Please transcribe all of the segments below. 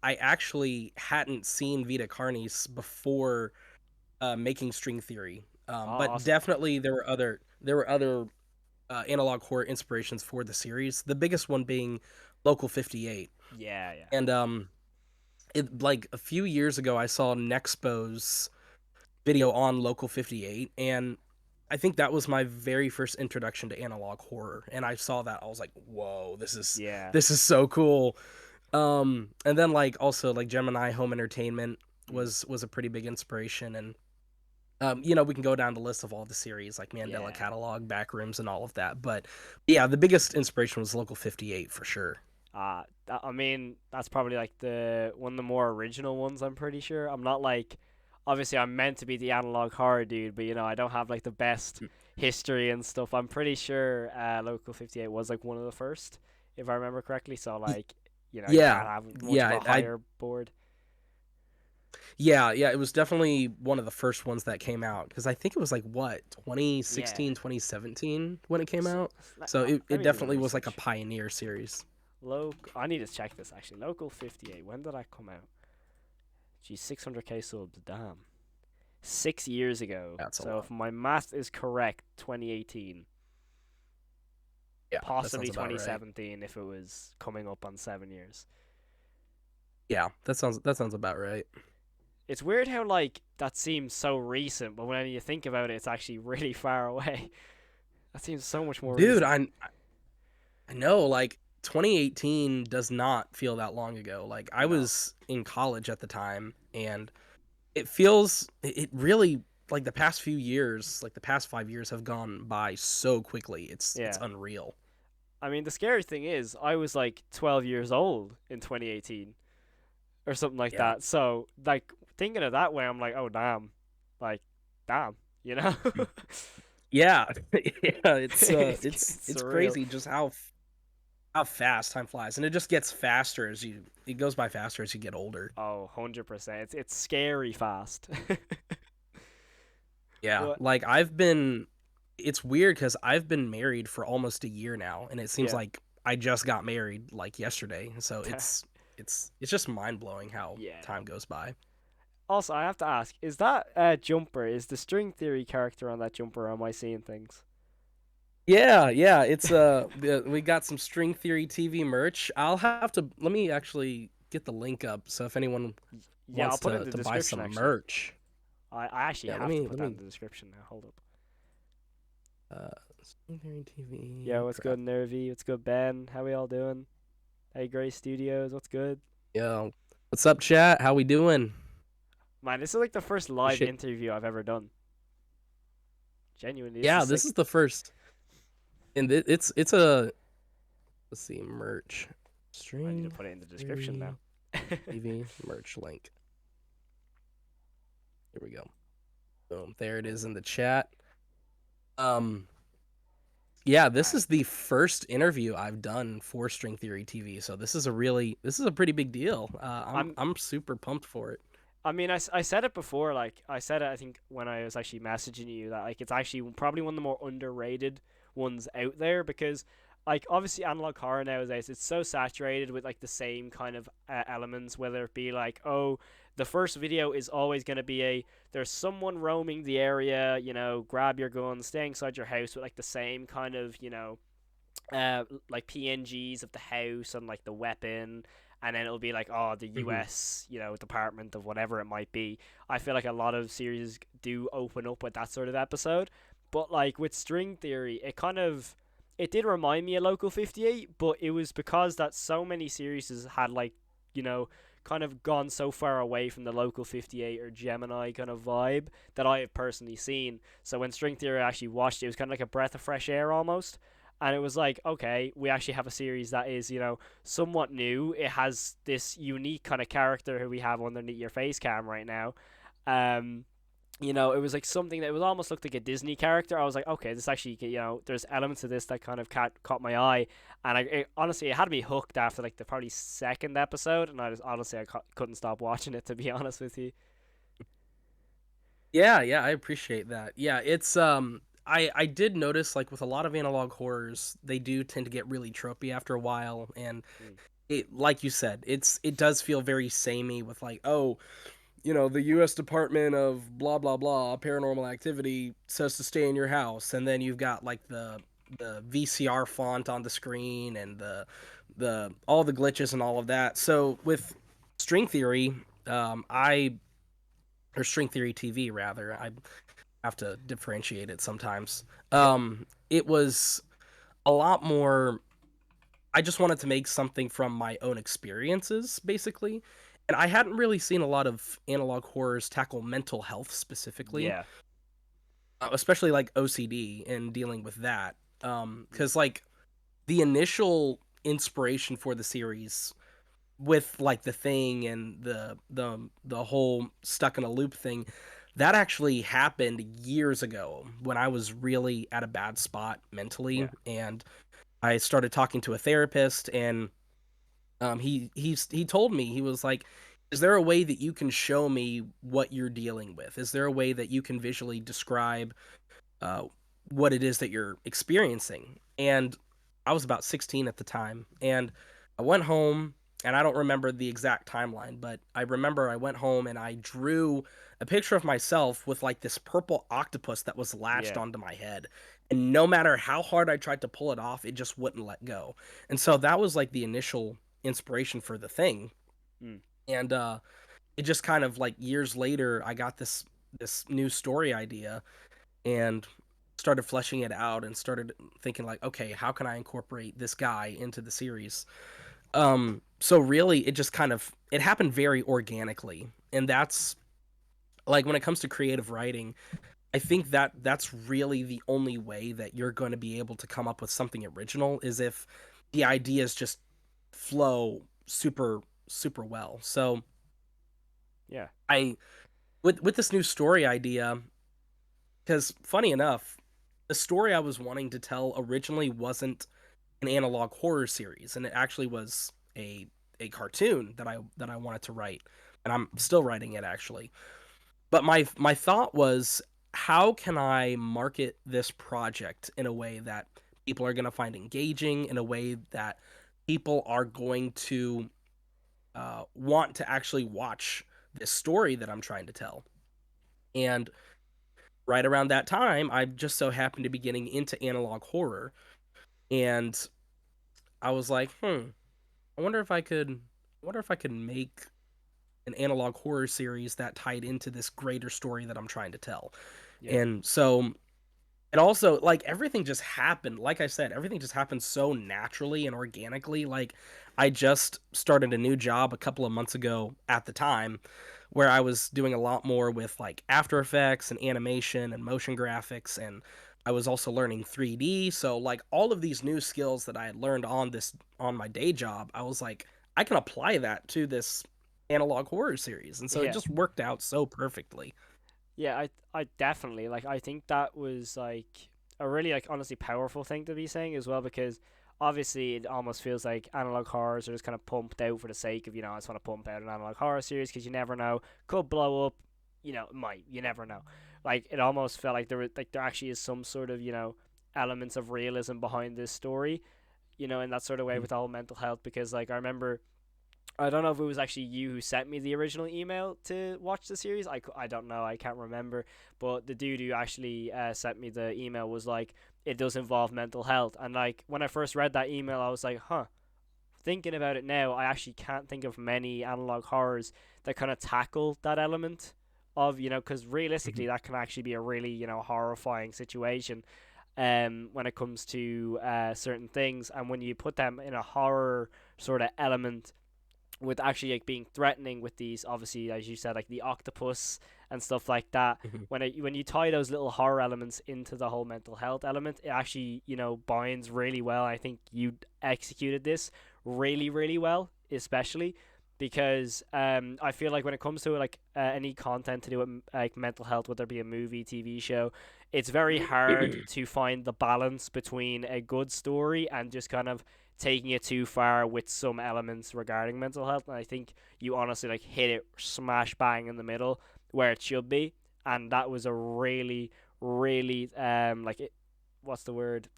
I actually hadn't seen Vita Carnis before making String Theory, Oh, but awesome. definitely there were other analog horror inspirations for the series. The biggest one being Local 58, Yeah, yeah. and it like a few years ago I saw Nexpo's video on Local 58, and I think that was my very first introduction to analog horror. And I saw that, I was like, "Whoa, this is Yeah. this is so cool." And then like also like Gemini Home Entertainment Mm, was a pretty big inspiration, and we can go down the list of all the series like Mandela yeah. Catalog, Backrooms, and all of that. But yeah, the biggest inspiration was Local 58 for sure. I mean, that's probably like the one of the more original ones, I'm pretty sure. I'm not like obviously I'm meant to be the analog horror dude, but I don't have like the best history and stuff. I'm pretty sure Local 58 was like one of the first, if I remember correctly. So Y- like, you Yeah, can't have much of yeah, a I higher board. yeah, it was definitely one of the first ones that came out because I think it was like what Yeah. 2016, 2017 when it came So, out. let, So it, let it me do a definitely was like a research. pioneer series. I need to check this actually. Local 58. When did that come out? Geez, 600k subs. Damn. 6 years ago. That's a So lot. if my math is correct, 2018, Yeah, that sounds possibly about right. 2017 if it was coming up on 7 years. Yeah, that sounds about right. It's weird how like that seems so recent, but when you think about it, it's actually really far away. That seems so much more Dude, recent. I know like 2018 does not feel that long ago. Like I No. was in college at the time, and it really like the past few years, like the past 5 years have gone by so quickly. It's Yeah. unreal. I mean, the scary thing is, I was like 12 years old in 2018 or something like Yeah. that. So, like, thinking of that way, I'm like, oh, damn. Like, damn, you know? Yeah. Yeah, it's uh it's, it's it's it's surreal. crazy just how fast time flies, and it just gets faster as you it goes by faster as you get older. Oh, 100%. It's scary fast. Yeah, But, like it's weird cuz I've been married for almost a year now, and it seems yeah. like I just got married like yesterday. So it's just mind-blowing how Yeah. time goes by. Also, I have to ask, is that jumper, is the string theory character on that jumper, or am I seeing things? Yeah, yeah, we got some String Theory TV merch. I'll have to let me actually get the link up so if anyone Yeah, I'll wants put it in to the buy description, some actually. merch. I actually Yeah, let have to me put let that in me the description now. Hold up. uh String Theory Yeah, TV what's good, crap. Nervy? What's good, Ben? How we all doing? Hey, Gray Studios, what's good? Yo, what's up, chat? How we doing? Man, this is like the first live Appreciate. interview I've ever done. Genuinely, this is Yeah, this sick. is the first, and it's a let's see merch I need to String put it in the description now. Theory TV merch link. Here we go. Boom, there it is in the chat. Um, yeah, this Alright. is the first interview I've done for String Theory TV, so this is a pretty big deal. I'm I'm I'm super pumped for it. I mean, I said it before. Like I said it, I think when I was actually messaging you that like it's actually probably one of the more underrated ones out there because like obviously analog horror nowadays it's so saturated with like the same kind of elements, whether it be like the first video is always going to be there's someone roaming the area, grab your gun, stay inside your house with like the same kind of like PNGs of the house and like the weapon, and then it'll be like, oh, the Hmm. US, department of whatever it might be. I feel like a lot of series do open up with that sort of episode, but like with String Theory, it did remind me of Local 58, but it was because that so many series had like, you know, kind of gone so far away from the Local 58 or Gemini kind of vibe that I have personally seen. So when String Theory actually watched it, it was kind of like a breath of fresh air almost, and it was like, okay, we actually have a series that is, somewhat new. It has this unique kind of character who we have underneath your face cam right now. Um, it was like something that was almost looked like a Disney character. I was like, okay, this actually, there's elements of this that kind of caught my eye, and honestly, it had me hooked after like the probably second episode, and I just honestly couldn't stop watching it, to be honest with you. Yeah, yeah, I appreciate that. Yeah, it's I did notice like with a lot of analog horrors, they do tend to get really tropey after a while, and Mm. it like you said, it does feel very samey with like, oh, the US Department of blah blah blah paranormal activity says to stay in your house, and then you've got like the VCR font on the screen and the all the glitches and all of that. So with string theory, I or string theory TV rather, I have to differentiate it sometimes. Yeah, It was a lot more. I just wanted to make something from my own experiences, basically. And I hadn't really seen a lot of analog horrors tackle mental health specifically, yeah, especially like OCD and dealing with that. mm. Because like the initial inspiration for the series with like the thing and the whole stuck in a loop thing, that actually happened years ago when I was really at a bad spot mentally, Yeah, and I started talking to a therapist, and he told me, he was like, is there a way that you can show me what you're dealing with? Is there a way that you can visually describe uh, what it is that you're experiencing? And I was about 16 at the time, and I went home, and I don't remember the exact timeline, but I remember I went home and I drew a picture of myself with like this purple octopus that was latched yeah, onto my head. And no matter how hard I tried to pull it off, it just wouldn't let go. And so that was like the initial inspiration for the thing. mm. And it just kind of like years later, I got this new story idea and started fleshing it out and started thinking like, okay, how can I incorporate this guy into the series? So really it just kind of it happened very organically. And that's like when it comes to creative writing, I think that that's really the only way that you're going to be able to come up with something original is if the ideas just flow super well. So Yeah, I with this new story idea, because funny enough, the story I was wanting to tell originally wasn't an analog horror series, and it actually was a cartoon that I wanted to write, and I'm still writing it actually. But my thought was, how can I market this project in a way that people are going to find engaging, in a way that people are going to want to actually watch this story that I'm trying to tell. And right around that time, I just so happened to be getting into analog horror, and I was like, I wonder if I could make an analog horror series that tied into this greater story that I'm trying to tell. yeah, And so and also like everything just happened, like I said, everything just happened so naturally and organically. Like I just started a new job a couple of months ago at the time where I was doing a lot more with like After Effects and animation and motion graphics, and I was also learning 3D. So like all of these new skills that I had learned on my day job, I was like, I can apply that to this analog horror series. And so it yeah. just worked out so perfectly. Yeah, I definitely like. I think that was like a really like honestly powerful thing to be saying as well, because obviously it almost feels like analog horrors are just kind of pumped out for the sake of, I just want to pump out an analog horror series because you never know, could blow up, it might, you never know. Like it almost felt like there actually is some sort of, elements of realism behind this story, in that sort of way Mhm. with the whole mental health, because like I don't know if it was actually you who sent me the original email to watch the series. I don't know. I can't remember. But the dude who actually sent me the email was like, it does involve mental health. And like, when I first read that email, I was like, huh. Thinking about it now, I actually can't think of many analog horrors that kind of tackle that element of, because realistically, Mhm. that can actually be a really, horrifying situation when it comes to certain things. And when you put them in a horror sort of element, with actually like being threatening with these, obviously as you said, like the octopus and stuff like that, Mhm. when you tie those little horror elements into the whole mental health element, it actually binds really well. I think you executed this really really well, especially because I feel like when it comes to like any content to do with like mental health, whether it be a movie, TV show, it's very hard to find the balance between a good story and just kind of taking it too far with some elements regarding mental health. And I think you honestly like hit it smash bang in the middle where it should be, and that was a really like it, what's the word,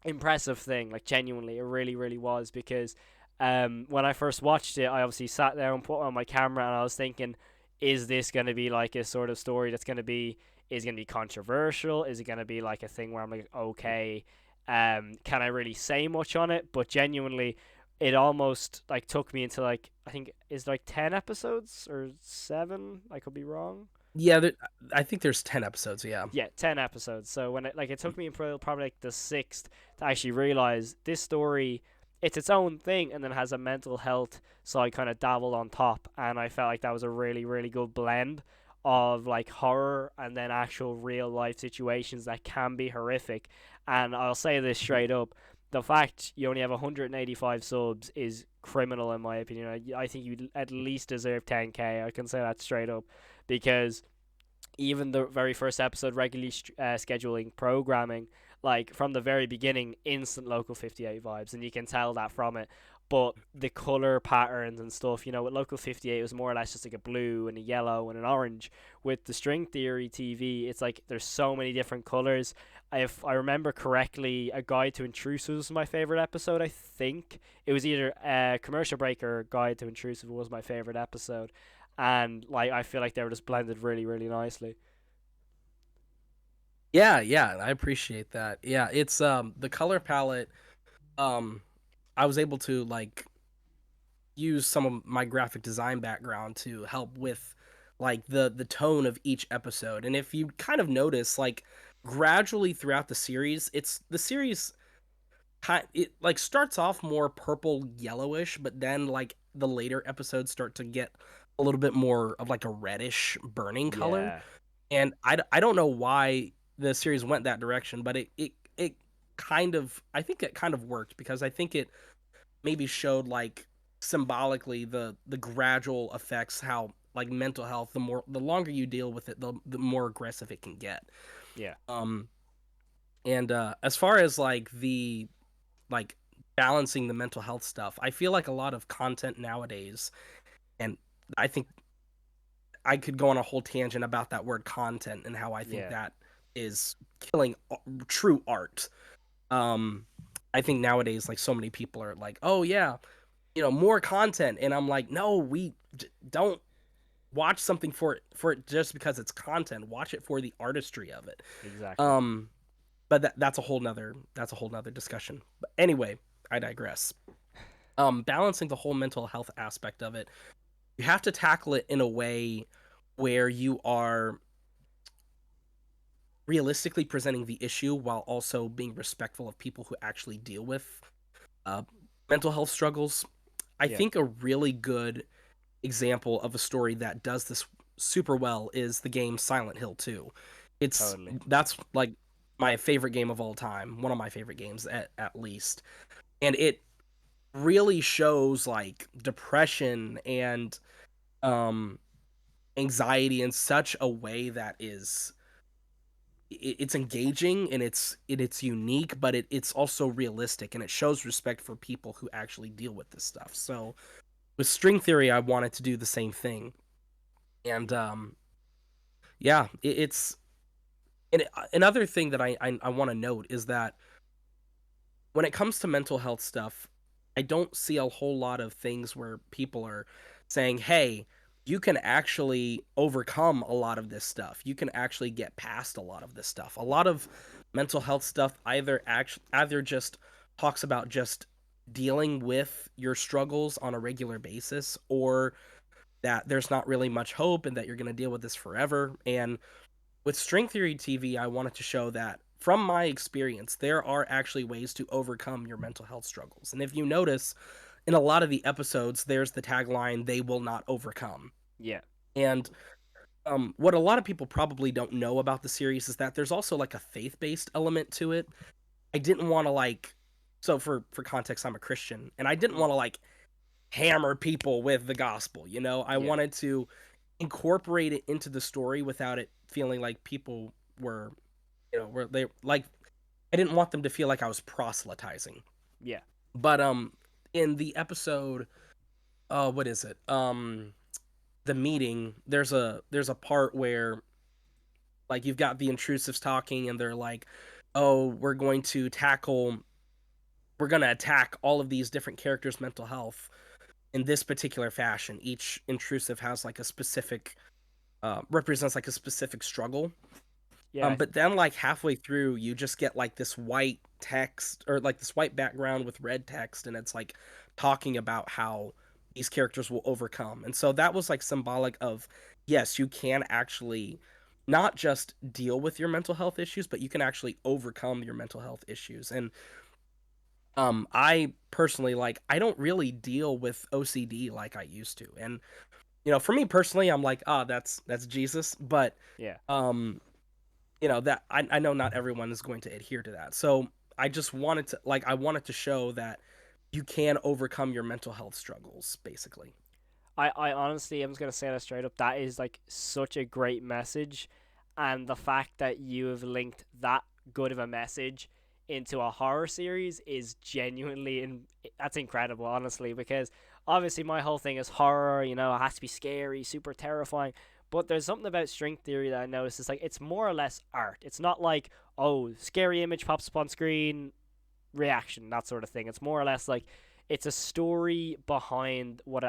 impressive thing. Like genuinely, it really was because when I first watched it, I obviously sat there and put on my camera, and I was thinking, is this going to be like a sort of story that's going to be is going to be controversial? Is it going to be like a thing where I'm like, okay, can I really say much on it? But genuinely, it almost like took me into like I think is like 10 episodes or 7. I could be wrong. Yeah, I think there's 10 episodes. Yeah. Yeah, 10 episodes. So when it took me until probably like the sixth to actually realize this story, it's its own thing, and then has a mental health side kind of dabbled on top, and I felt like that was a really good blend of like horror and then actual real life situations that can be horrific. And I'll say this straight up. The fact you only have 185 subs is criminal in my opinion. I think you at least deserve 10K. I can say that straight up because even the very first episode regularly scheduling programming, like from the very beginning, instant local 58 vibes, and you can tell that from it. But the color patterns and stuff, with local 58 it was more or less just like a blue and a yellow and an orange. With the string theory TV, it's like there's so many different colors. If I remember correctly, a Guide to Intrusive was my favorite episode. I think it was either Commercial Break or Guide to Intrusive was my favorite episode, and like I feel like they were just blended really nicely. Yeah, yeah, I appreciate that. Yeah, it's the color palette. Um, I was able to like use some of my graphic design background to help with like the tone of each episode. And if you kind of notice, like gradually throughout the series, the series it like starts off more purple yellowish, but then like the later episodes start to get a little bit more of like a reddish burning color. Yeah, And I don't know why the series went that direction, but it kind of, I think it kind of worked because I think it maybe showed like symbolically the gradual effects, how like mental health, the longer you deal with it, the more aggressive it can get. yeah, um and as far as like balancing the mental health stuff, I feel like a lot of content nowadays, and I think I could go on a whole tangent about that word content and how I think yeah, that is killing true art. Um, I think nowadays, like so many people are like, "Oh yeah, more content," and I'm like, "No, don't watch something for it just because it's content. Watch it for the artistry of it." exactly. Um, but that's a whole nother discussion. But anyway, I digress. Balancing the whole mental health aspect of it, you have to tackle it in a way where you are realistically presenting the issue while also being respectful of people who actually deal with uh, mental health struggles. I Yeah, think a really good example of a story that does this super well is the game Silent Hill 2. totally. That's like my favorite game of all time, one of my favorite games at least. And it really shows like depression and um anxiety in such a way that it's engaging and it's unique, but it's also realistic, and it shows respect for people who actually deal with this stuff. So with string theory, I wanted to do the same thing. And yeah, it's and another thing that I want to note is that when it comes to mental health stuff, I don't see a whole lot of things where people are saying, "Hey, you can actually overcome a lot of this stuff. You can actually get past a lot of this stuff." A lot of mental health stuff either just talks about just dealing with your struggles on a regular basis, or that there's not really much hope and that you're going to deal with this forever. And with string theory TV, I wanted to show that from my experience, there are actually ways to overcome your mental health struggles. And if you notice, in a lot of the episodes, there's the tagline, "They will not overcome." Yeah, And what a lot of people probably don't know about the series is that there's also like a faith based element to it. I didn't want to like, so for context, I'm a Christian, and I didn't mm. want to like hammer people with the gospel, you know? I Yeah. wanted to incorporate it into the story without it feeling like people were, were they like I didn't want them to feel like I was proselytizing. Yeah. But in the episode, what is it? The meeting, there's a part where like you've got the intrusives talking and they're like, "Oh, we're going to attack all of these different characters' mental health in this particular fashion. Each intrusive has like a specific represents like a specific struggle." Yeah. But then like halfway through, you just get like this white text or like this white background with red text, and it's like talking about how these characters will overcome. And so that was like symbolic of yes, you can actually not just deal with your mental health issues, but you can actually overcome your mental health issues. And I personally like I don't really deal with OCD like I used to. And for me personally, I'm like, ah, that's Jesus, but Yeah. um that I know not everyone is going to adhere to that. So I just wanted to I wanted to show that you can overcome your mental health struggles, basically. I honestly am just gonna say that straight up. That is like such a great message, and the fact that you have linked that good of a message into a horror series is that's incredible, honestly. Because obviously my whole thing is horror. It has to be scary, super terrifying. But there's something about string theory that I noticed. It's like it's more or less art. It's not like, oh, scary image pops up on screen, reaction, that sort of thing. It's more or less like it's a story behind what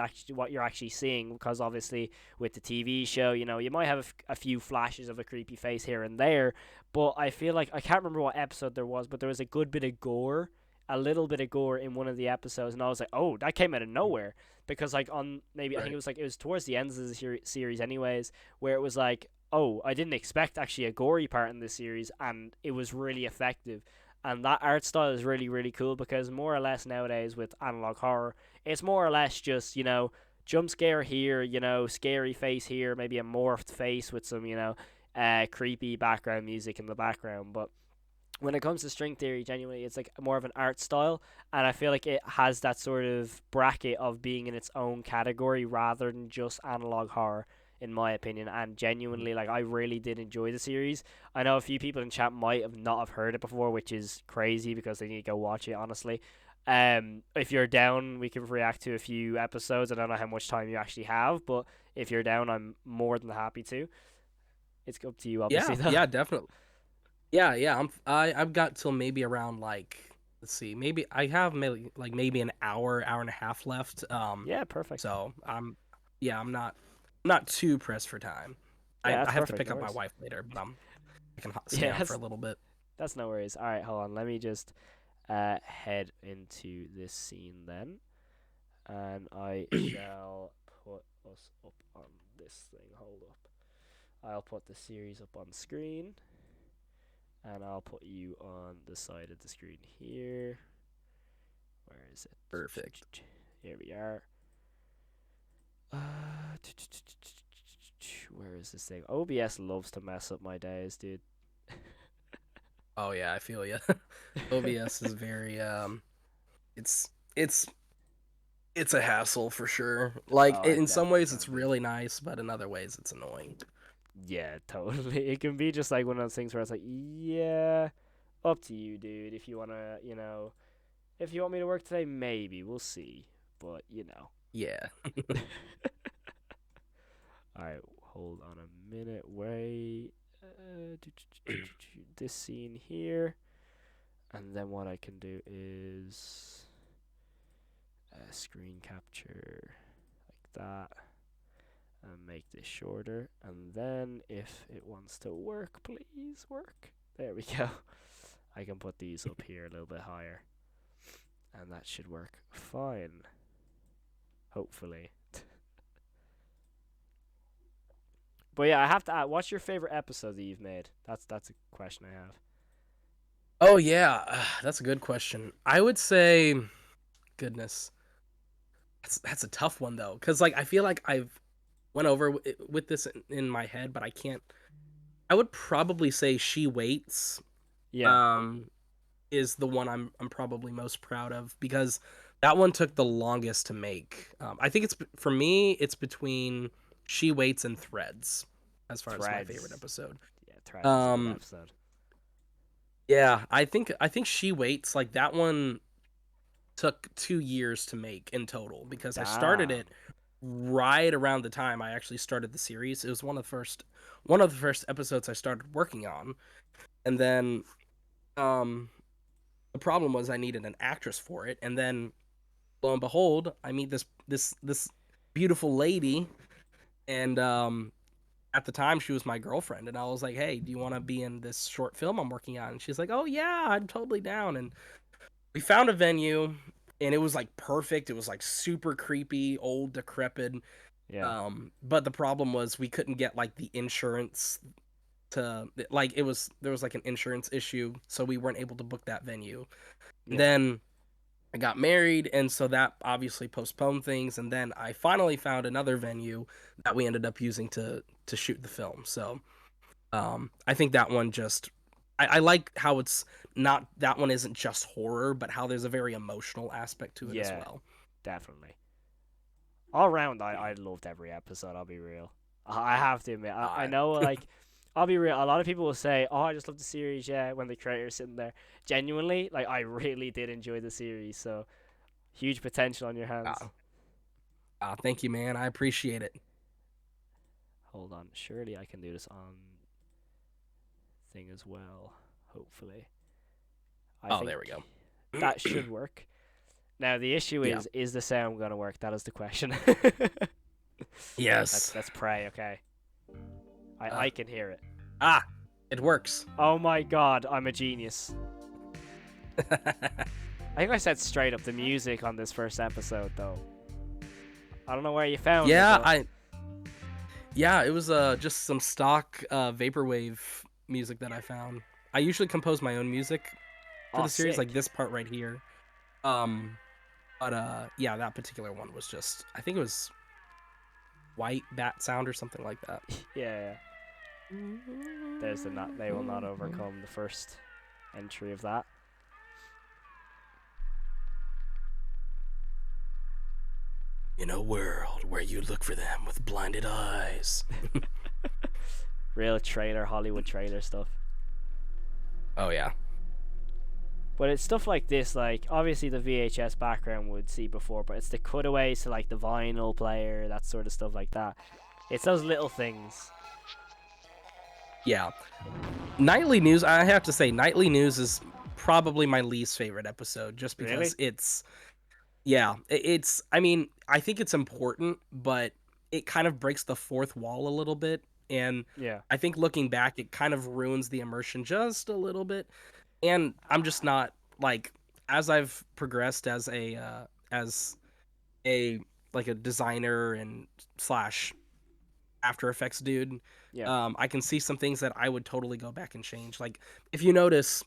you're actually seeing, because obviously with the TV show, you might have a few flashes of a creepy face here and there, but I feel like I can't remember what episode there was, but there was a good bit of gore, a little bit of gore in one of the episodes, and I was like, oh, that came out of nowhere, because like on maybe I think Right. it was towards the end of the series anyways, where it was like, oh, I didn't expect actually a gory part in this series, and it was really effective. And that art style is really, really cool, because more or less nowadays with analog horror, it's more or less just, jump scare here, scary face here, maybe a morphed face with some, creepy background music in the background. But when it comes to string theory, genuinely, it's like more of an art style, and I feel like it has that sort of bracket of being in its own category rather than just analog horror, in my opinion. And genuinely, like, I really did enjoy the series. I know a few people in chat might have not have heard it before, which is crazy because they need to go watch it. Honestly, if you're down, we can react to a few episodes. I don't know how much time you actually have, but if you're down, I'm more than happy to. It's up to you, obviously, Yeah, though. yeah, definitely. Yeah, yeah. I've got till maybe around like let's see, maybe I have maybe an hour and a half left. Yeah, perfect. So I'm not too pressed for time. I Yeah, that's I have to perfect. pick No up my worries. wife later, but I can stay Yeah, on for a little bit. that's no worries. All right, hold on. Let me just head into this scene then, and I shall put us up on this thing. Hold up. I'll put the series up on screen, and I'll put you on the side of the screen here. Where is Perfect. it? Here we are. Where is this thing? OBS loves to mess up my days, dude. Oh yeah, I feel you. OBS is very it's it's it's a hassle for sure. Like Oh, it in some definitely ways can it's be. really nice, but in other ways it's annoying. Yeah, totally. It can be just like one of those things where it's like, yeah, up to you, dude. If you wanna, if you want me to work today, maybe we'll see. But Yeah. all right, hold on a minute. Wait, this scene here, and then what I can do is screen capture like that, and make this shorter. And then if it wants to work, please work. There we go. I can put these up here a little bit higher, and that should work fine. Hopefully. But yeah, I have to ask, what's your favorite episode that you've made? That's a question I have. Oh yeah, that's a good question. I would say goodness. That's a tough one though, cuz like I feel like I've went over with this in my head, but I can't. I would probably say She Waits Yeah. um is the one I'm probably most proud of because That one took the longest to make. I think it's for me. It's between She Waits and Threads, as far as my favorite Threads. episode. Yeah, Threads is a good Um, episode. yeah, I think She Waits, like that one took 2 years to make in total because I started Damn. it right around the time I actually started the series. It was one of the first episodes I started working on, and then um, the problem was I needed an actress for it, and then lo and behold, I meet this beautiful lady, and at the time she was my girlfriend, and I was like, "Hey, do you want to be in this short film I'm working on?" And she's like, "Oh yeah, I'm totally down." And we found a venue, and it was like perfect. It was like super creepy, old, decrepit. Yeah. But the problem was we couldn't get like the insurance to like it was there was like an insurance issue, so we weren't able to book that venue. And Yeah. then I got married, and so that obviously postponed things. And then I finally found another venue that we ended up using to shoot the film. So I think that one just I like how it's not that one isn't just horror, but how there's a very emotional aspect to it as Yeah. well. Definitely. All around, I loved every episode. I'll be real. I have to admit, I Uh, know, like, I'll be real. A lot of people will say, "Oh, I just love the series." Yeah, when the creator's sitting there, genuinely, like, I really did enjoy the series. So huge potential on your hands. uh, Thank you, man. I appreciate it. Hold on, surely I can do this on thing as well. Hopefully, I Oh, think there we go. that should work. Now the issue Yeah. is the sound gonna work? That is the question. let's Yes. let's pray. Okay, Uh, I can hear it. ah, it works. Oh my god, I'm a genius. I think I said straight up the music on this first episode, though. I don't know where you found it, yeah, but I yeah, it was just some stock vaporwave music that I found. I usually compose my own music for oh, the series, like sick. this part right here. Um, but yeah, that particular one was just I think it was white bat sound or something like that. Yeah, yeah. There's the not. They will not overcome the first entry of that. In a world where you look for them with blinded eyes. Real trailer, Hollywood trailer stuff. Oh yeah. But it's stuff like this, like obviously the VHS background would see before, but it's the cutaways to like the vinyl player, that sort of stuff like that. It's those little things. Yeah. Nightly News, I have to say Nightly News is probably my least favorite episode just because Really? it's yeah, it's I mean, I think it's important, but it kind of breaks the fourth wall a little bit, and Yeah. I think looking back it kind of ruins the immersion just a little bit. And I'm just not like as I've progressed as a like a designer and slash After Effects dude, Yeah. I can see some things that I would totally go back and change. Like if you notice,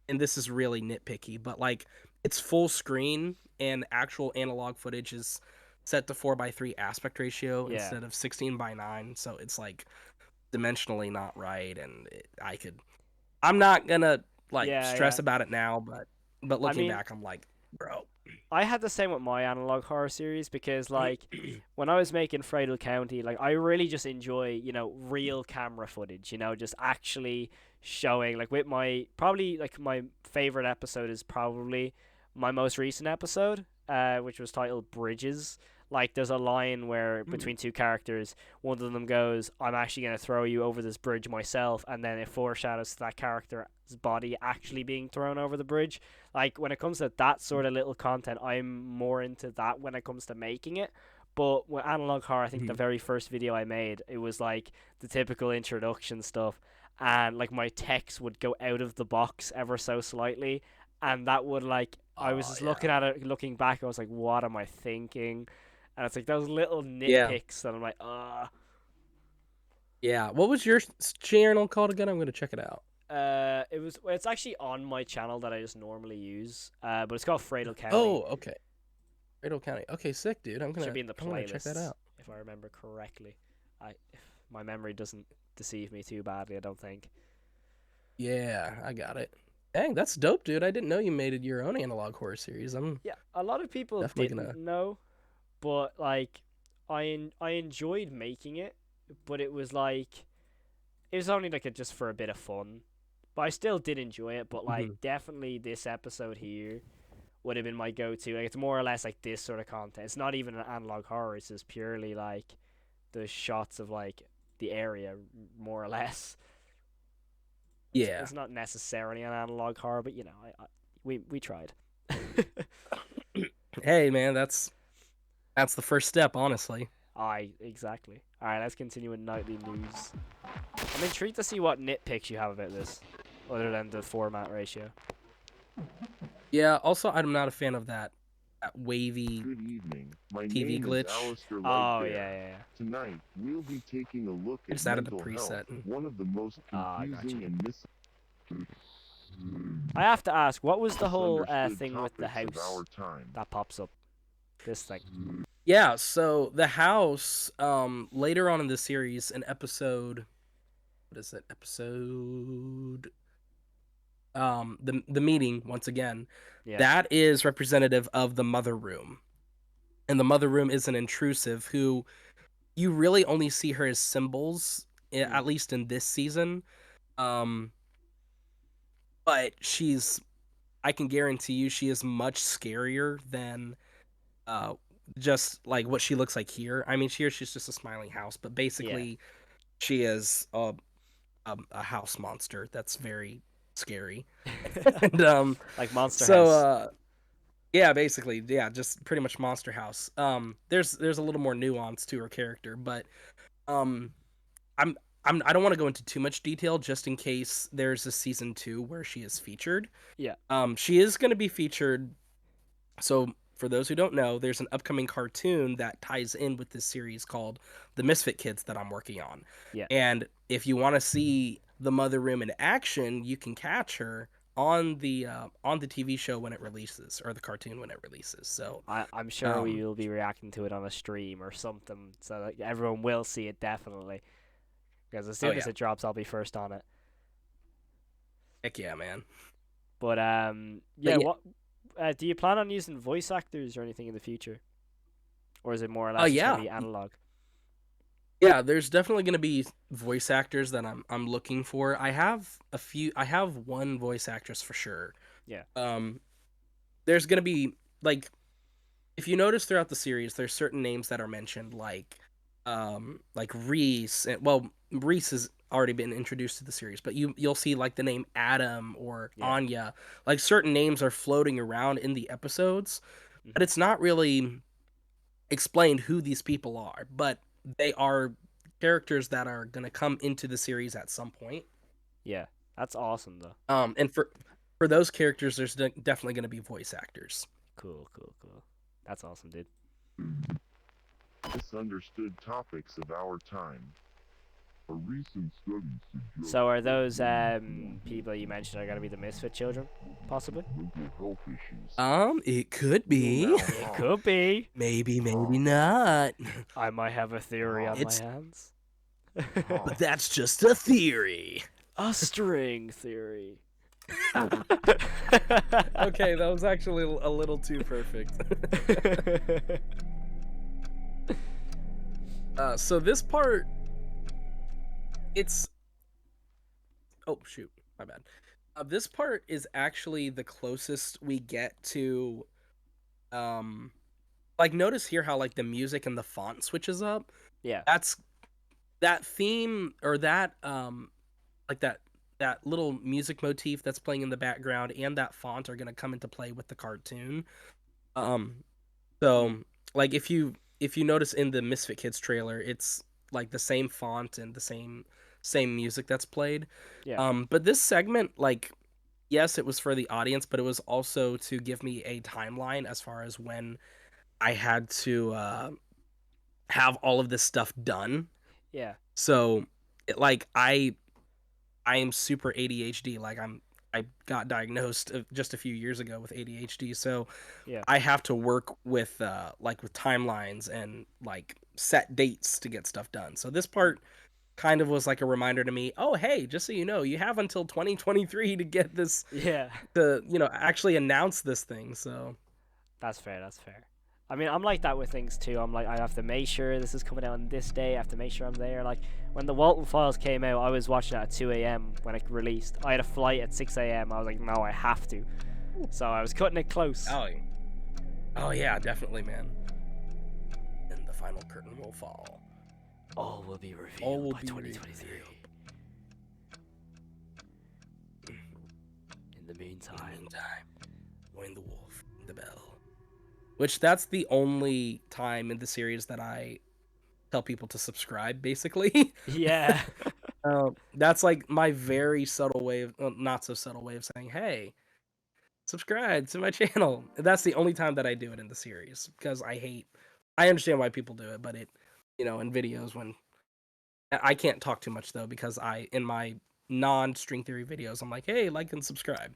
and this is really nitpicky, but like it's full screen and actual analog footage is set to 4:3 aspect ratio Yeah. instead of 16:9, so it's like dimensionally not right, and I'm not gonna like Yeah, stress yeah. about it now, but I looking mean, back, I'm like, bro. I had the same with my analog horror series because, like, when I was making Friedel County, like, I really just enjoy, real camera footage, just actually showing, like, with probably, like, my favorite episode is probably my most recent episode, which was titled Bridges. Like, there's a line where between two characters, one of them goes, "I'm actually going to throw you over this bridge myself," and then it foreshadows that character's body actually being thrown over the bridge. Like when it comes to that sort of little content, I'm more into that when it comes to making it. But with analog horror, I think the very first video I made, it was like the typical introduction stuff, and like my text would go out of the box ever so slightly, and that would like I was Oh just yeah, looking at it, looking back, I was like, what am I thinking? And it's like those little yeah, nitpicks that I'm like, yeah. What was your channel called again? I'm gonna check it out. it's actually on my channel that I just normally use. But it's called Friedel County. Oh, okay. Riddle County. Okay, sick, dude. Should be in the I'm gonna check that playlists out. if I remember correctly. If my memory doesn't deceive me too badly, I don't think. Yeah, I got it. Dang, that's dope, dude. I didn't know you made it your own analog horror series. I'm Yeah, a lot of people definitely didn't gonna. know, but like I enjoyed making it, but it was like it was only like just for a bit of fun. But I still did enjoy it. But like Mhm. definitely this episode here would have been my go-to. Like it's more or less like this sort of content. It's not even an analog horror. It's just purely like the shots of like the area, more or less. Yeah. It's not necessarily an analog horror, but you know, we tried. Hey, man, that's the first step, honestly. I exactly. All right, let's continue with nightly news. I'm intrigued to see what nitpicks you have about this, other than the format ratio. Yeah. Also, I'm not a fan of that wavy Good evening. My TV name is glitch. Alistair Oh Lightbear. yeah, yeah, Tonight, we'll be taking a look I at just added a mental health, preset. one of the most Ah, I got you. confusing and I have to ask, what was the whole misunderstood thing with the topics of house our time. that pops up? This thing. Yeah. So the house, later on in the series, an episode. What is it? Episode. The meeting once again. Yeah, That is representative of the mother room, and the mother room is an intrusive who you really only see her as symbols, mm, at least in this season. Um, but I can guarantee you, she is much scarier than uh just like what she looks like here. I mean, here she's just a smiling house, but yeah. basically she is a house monster that's very scary. And Like Monster so House. yeah, basically, yeah, just pretty much Monster House. There's a little more nuance to her character, but um, I'm I don't want to go into too much detail just in case there's a season 2 where she is featured. Yeah, She is going to be featured. So for those who don't know, there's an upcoming cartoon that ties in with this series called The Misfit Kids that I'm working on. yeah. And if you want to see the Mother Room in action, you can catch her on the TV show when it releases, or the cartoon when it releases. So I'm sure we um will be reacting to it on a stream or something, so that everyone will see it definitely. Because as oh soon as yeah, it drops, I'll be first on it. heck yeah, man. But But yeah. yeah, What do you plan on using voice actors or anything in the future, or is it more or less just gonna yeah. be analog? Yeah, there's definitely going to be voice actors that I'm looking for. I have one voice actress for sure. Yeah, Um there's going to be like if you notice throughout the series, there's certain names that are mentioned, like Reese. And, well, Reese has already been introduced to the series, but you'll see like the name Adam or yeah. Anya. Like certain names are floating around in the episodes, but Hmm. it's not really explained who these people are. But they are characters that are gonna come into the series at some point. Yeah, that's awesome though. And for those characters, there's definitely gonna be voice actors. Cool, cool, cool. That's awesome, dude. Misunderstood topics of our time. A recent study suggests So are that those many young people you mentioned are gonna be the misfit children, possibly? with mental health issues It could will be. now It have could be. Maybe, maybe not. I might have a theory on my It's hands. but that's just a theory. A string theory. Okay, that was actually a little too perfect. So this part, it's oh shoot, my bad. This part is actually the closest we get to um, like notice here how like the music and the font switches up. Yeah, That's that theme or like that little music motif that's playing in the background and that font are gonna come into play with the cartoon. Um, mm, so like if you notice in the Misfit Kids trailer, it's like the same font and the same music that's played. yeah, But this segment, like, yes, it was for the audience, but it was also to give me a timeline as far as when I had to have all of this stuff done. yeah, So, like, I am super ADHD. Like, I got diagnosed just a few years ago with ADHD. So yeah. I have to work with like with timelines and like set dates to get stuff done. So this part kind of was like a reminder to me, oh, hey, just so you know, you have until 2023 to get this, Yeah, to, actually announce this thing. So, that's fair. That's fair. I mean, I'm like that with things too. I'm like, I have to make sure this is coming out on this day. I have to make sure I'm there. Like when the Walton Files came out, I was watching it at 2 a.m. when it released. I had a flight at 6 a.m. I was like, no, I have to. So I was cutting it close. oh, oh yeah, definitely, man. And the final curtain will fall. All will be revealed All will by be 2023. revealed. In the meantime, Wayne the Wolf, the bell. Which that's the only time in the series that I tell people to subscribe, basically. yeah. That's like my very subtle way of, not so subtle way of saying, hey, subscribe to my channel. That's the only time that I do it in the series because I understand why people do it, but in videos when I can't talk too much though because in my non-string theory videos, I'm like, hey, like and subscribe.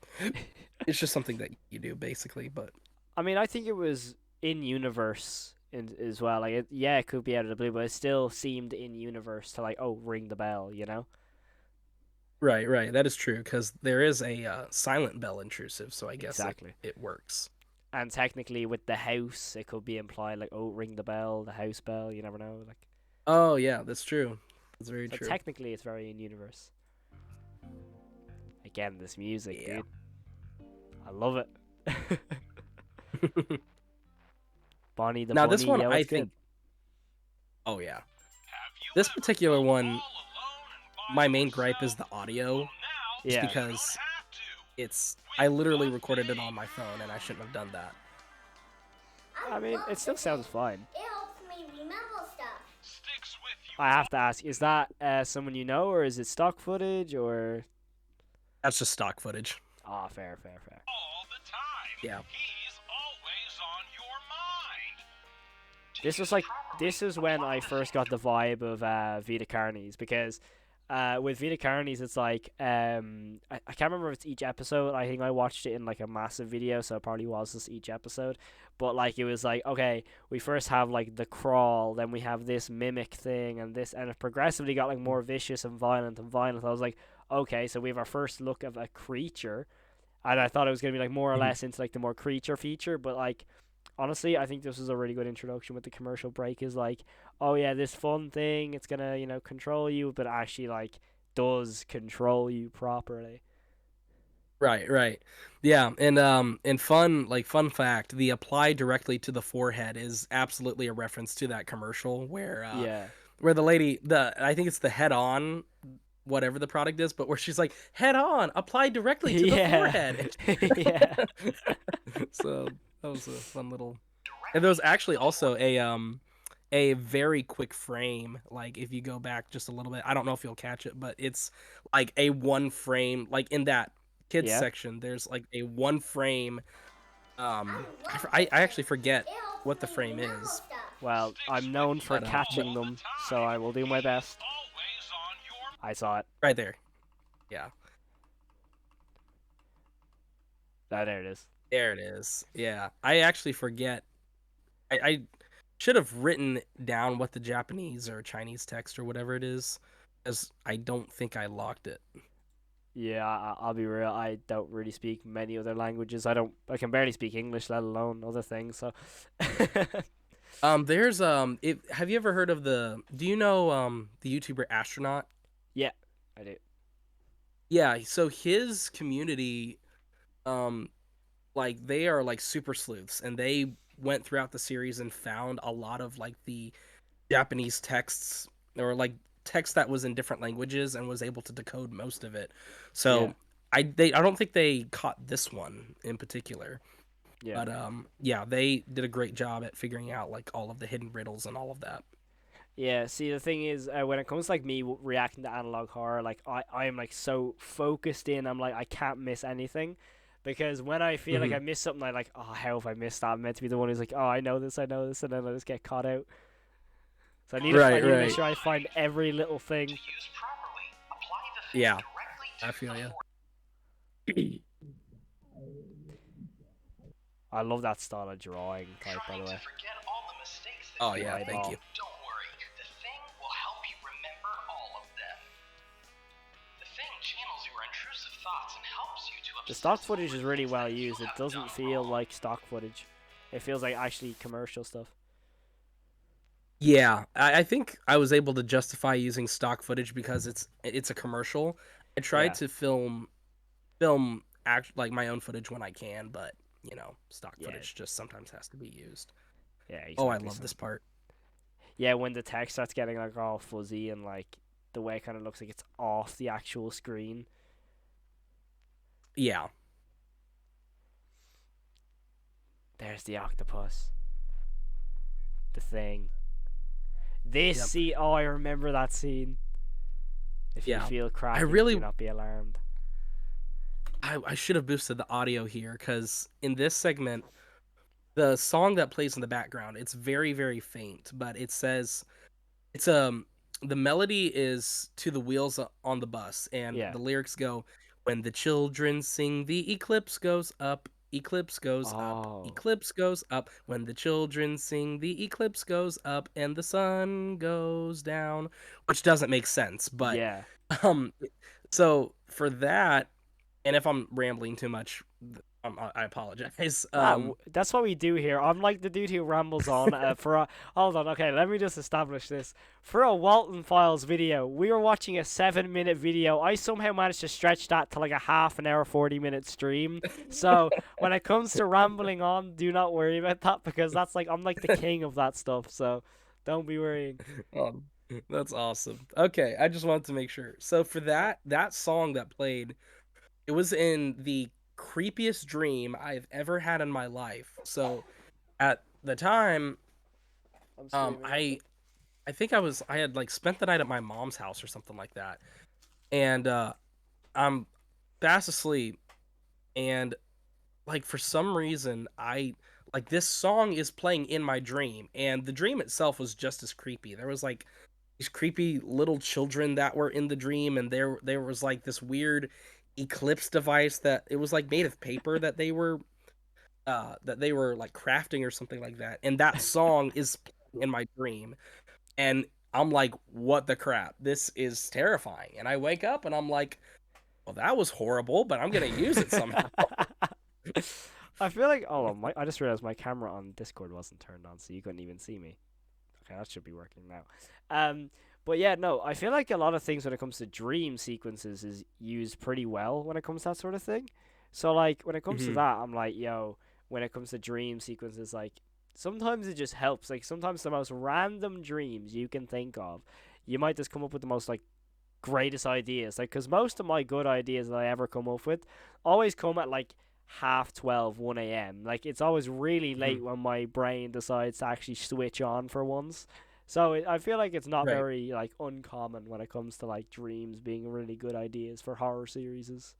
It's just something that you do basically, but I mean, I think it was in universe as well. Like, it could be out of the blue, but it still seemed in universe to like, oh, ring the bell, you know? right. That is true because there is a silent bell intrusive, so I guess it Exactly. it works. And technically, with the house, it could be implied like, oh, ring the bell, the house bell. You never know. Like, Oh yeah, that's true. That's very so true. technically, it's very in universe. Again, this music, Yeah. dude, I love it. Bonnie the Now bunny, this one yeah, I what's good? think. Oh yeah, this particular one, my main gripe is the audio, just Yeah, because I literally recorded it on my phone and I shouldn't have done that. I mean, it still sounds fine. It helps me remember stuff. I have to ask, is that someone you know, or is it stock footage, or? That's just stock footage. Ah, fair. All the time. Yeah. He's always on your mind. This is when I first got the vibe of Vita Carnies, because with Vita Carnies it's like I can't remember if it's each episode. I think I watched it in like a massive video, so it probably was just each episode. But like it was like, okay, we first have like the crawl, then we have this mimic thing and this, and it progressively got like more vicious and violent and violent. I was like, okay, so we have our first look of a creature, and I thought it was gonna be like more or Mhm. less into like the more creature feature, but like honestly, I think this was a really good introduction with the commercial break. Is like, oh yeah, this fun thing, it's gonna control you, but actually like does control you properly. Right. Yeah, and fun fact, the apply directly to the forehead is absolutely a reference to that commercial Yeah, where the lady, I think it's the head on whatever the product is, but where she's like, head on, apply directly to the yeah, forehead. yeah, So that was a fun little. And there was actually also a very quick frame. Like if you go back just a little bit, I don't know if you'll catch it, but it's like a one frame. Like in that kids yeah. section, there's like a one frame. I I actually forget It helps what the me frame remember is, stuff. Well, I'm known for but catching them, so I will do my best. Always on your I saw it. right there. Yeah, Ah, there it is. there it is. Yeah, I actually forget. I should have written down what the Japanese or Chinese text or whatever it is, as I don't think I locked it. Yeah, I'll be real. I don't really speak many other languages. I can barely speak English, let alone other things. So, There's have you ever heard of do you know the YouTuber Astronaut? yeah, I do. Yeah, so his community, um, like they are like super sleuths, and they went throughout the series and found a lot of like the Japanese texts or like text that was in different languages and was able to decode most of it. Yeah, So I don't think they caught this one in particular, yeah. but yeah, they did a great job at figuring out like all of the hidden riddles and all of that. Yeah, see, the thing is, when it comes to, like me reacting to analog horror, like I am like so focused in. I'm like I can't miss anything, because when I feel like Mhm. I miss something, I like, oh, how have I missed that? I'm meant to be the one who's like, oh, I know this, and then I just get caught out. So I Right, need to make right. sure I find every little thing. use properly. Apply the thing Yeah, directly to I feel the you. I love that style of drawing type, by the way. forget all the mistakes that Oh you yeah, Right thank ball. you. Don't worry. The thing will help you remember all of The stock footage is really well used. It doesn't feel like stock footage. It feels like actually commercial stuff. Yeah, I think I was able to justify using stock footage because it's a commercial. I try Yeah, to film act like my own footage when I can, but stock yeah, footage just sometimes has to be used. yeah, Oh, I exactly. love this part. Yeah, when the text starts getting like all fuzzy and like the way it kind of looks like it's off the actual screen. Yeah. There's the octopus. The thing. This Yep. scene. Oh, I remember that scene. If you Yeah. feel I cracking, really do not be alarmed. I should have boosted the audio here because in this segment, the song that plays in the background, it's very, very faint, but it says it's the melody is to the wheels on the bus, and Yeah. the lyrics go, "When the children sing, the eclipse goes up, eclipse goes up, Oh. eclipse goes up. When the children sing, the eclipse goes up, and the sun goes down," which doesn't make sense, but Yeah. um, so for that, and if I'm rambling too much, I apologize. Nah, that's what we do here. I'm like the dude who rambles on. Hold on, okay, let me just establish this. For a Walton Files video, we were watching a 7-minute video. I somehow managed to stretch that to like a half an hour, 40-minute stream. So when it comes to rambling on, do not worry about that because that's like I'm like the king of that stuff. So don't be worrying. Um, that's awesome. Okay, I just wanted to make sure. So for that song that played, it was in the creepiest dream I've ever had in my life. So at the time, I'm screaming at I them. I think I had like spent the night at my mom's house or something like that, and I'm fast asleep, and like for some reason I like this song is playing in my dream, and the dream itself was just as creepy. There was like these creepy little children that were in the dream, and there was like this weird eclipse device that it was like made of paper that they were like crafting or something like that, and that song is playing in my dream, and I'm like, what the crap, this is terrifying. And I wake up and I'm like, well, that was horrible, but I'm gonna use it somehow. I feel like I just realized my camera on Discord wasn't turned on, so you couldn't even see me. Okay, that should be working now. Um, but yeah, no, I feel like a lot of things when it comes to dream sequences is used pretty well when it comes to that sort of thing. So like when it comes to Hmm. that, I'm like, yo, when it comes to dream sequences, like sometimes it just helps. Like sometimes the most random dreams you can think of, you might just come up with the most like greatest ideas. Like, because most of my good ideas that I ever come up with always come at like half 12, 1 a.m. Like, it's always really Hmm. late when my brain decides to actually switch on for once. So I feel like it's not Right. very like uncommon when it comes to like dreams being really good ideas for horror series.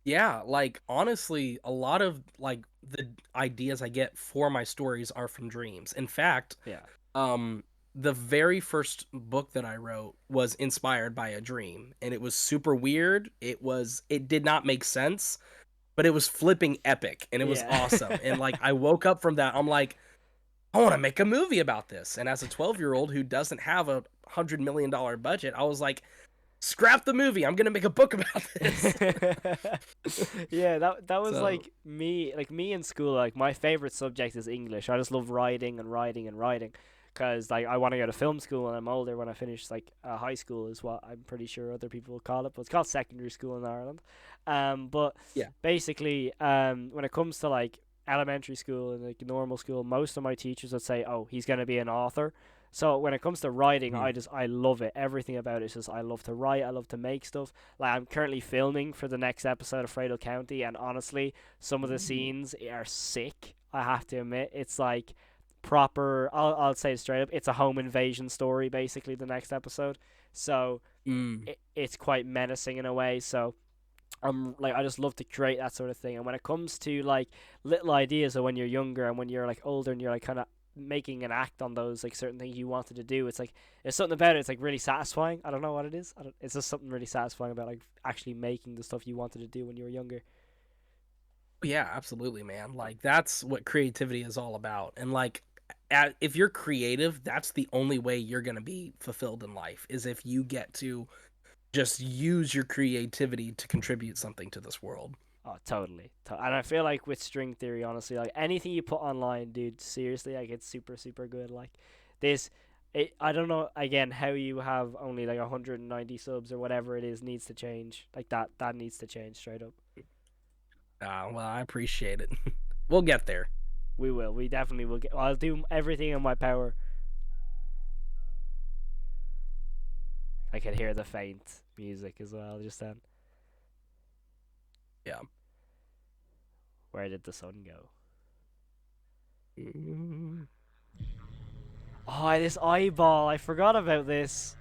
Yeah, like honestly, a lot of like the ideas I get for my stories are from dreams. In fact, Yeah. um the very first book that I wrote was inspired by a dream, and it was super weird. It did not make sense, but it was flipping epic, and it was Yeah. awesome. And like I woke up from that, I'm like, I want to make a movie about this. And as a 12-year-old who doesn't have a $100 million budget, I was like, scrap the movie. I'm gonna make a book about this. Yeah, that was So like me in school. Like my favorite subject is English. I just love writing and writing and writing, cause like I want to go to film school when I'm older. When I finish like high school is what I'm pretty sure other people will call it, but it's called secondary school in Ireland. But yeah. basically, when it comes to like elementary school and like normal school, most of my teachers would say, "Oh, he's gonna be an author." So when it comes to writing, Mhm. I love it. Everything about it is just I love to write. I love to make stuff. Like I'm currently filming for the next episode of Fredo County, and honestly, some of the scenes are sick. I have to admit, it's like proper. I'll say it straight up. It's a home invasion story, basically. The next episode, so Mm. it's quite menacing in a way. So I just love to create that sort of thing. And when it comes to like little ideas of when you're younger and when you're like older and you're like kind of making an act on those like certain things you wanted to do, it's like there's something about it. It's like really satisfying. I don't know what it is. It's just something really satisfying about like actually making the stuff you wanted to do when you were younger. Yeah, absolutely, man. Like that's what creativity is all about. And like if you're creative, that's the only way you're going to be fulfilled in life is if you get to just use your creativity to contribute something to this world. Oh, totally. And I feel like with string theory, honestly, like anything you put online, dude, seriously, like it's super, super good. Like this, I don't know again how you have only like 190 subs or whatever it is needs to change. Like that needs to change straight up. Well, I appreciate it. We'll get there. We will. We definitely will get. I'll do everything in my power. I can hear the faint music as well just then. Yeah. Where did the sun go? Mm. Oh, this eyeball! I forgot about this.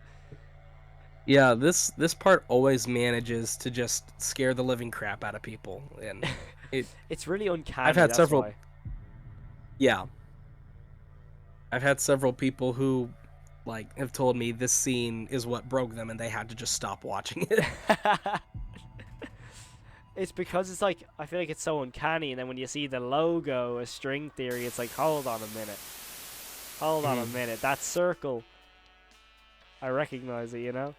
Yeah, this part always manages to just scare the living crap out of people, and it. It's really I've uncanny. had That's several. why. Yeah, I've had several people who, like, have told me this scene is what broke them, and they had to just stop watching it. It's because it's like I feel like it's so uncanny, and then when you see the logo, a string theory, it's like hold on a minute, hold on a minute, that circle. I recognize it, you know.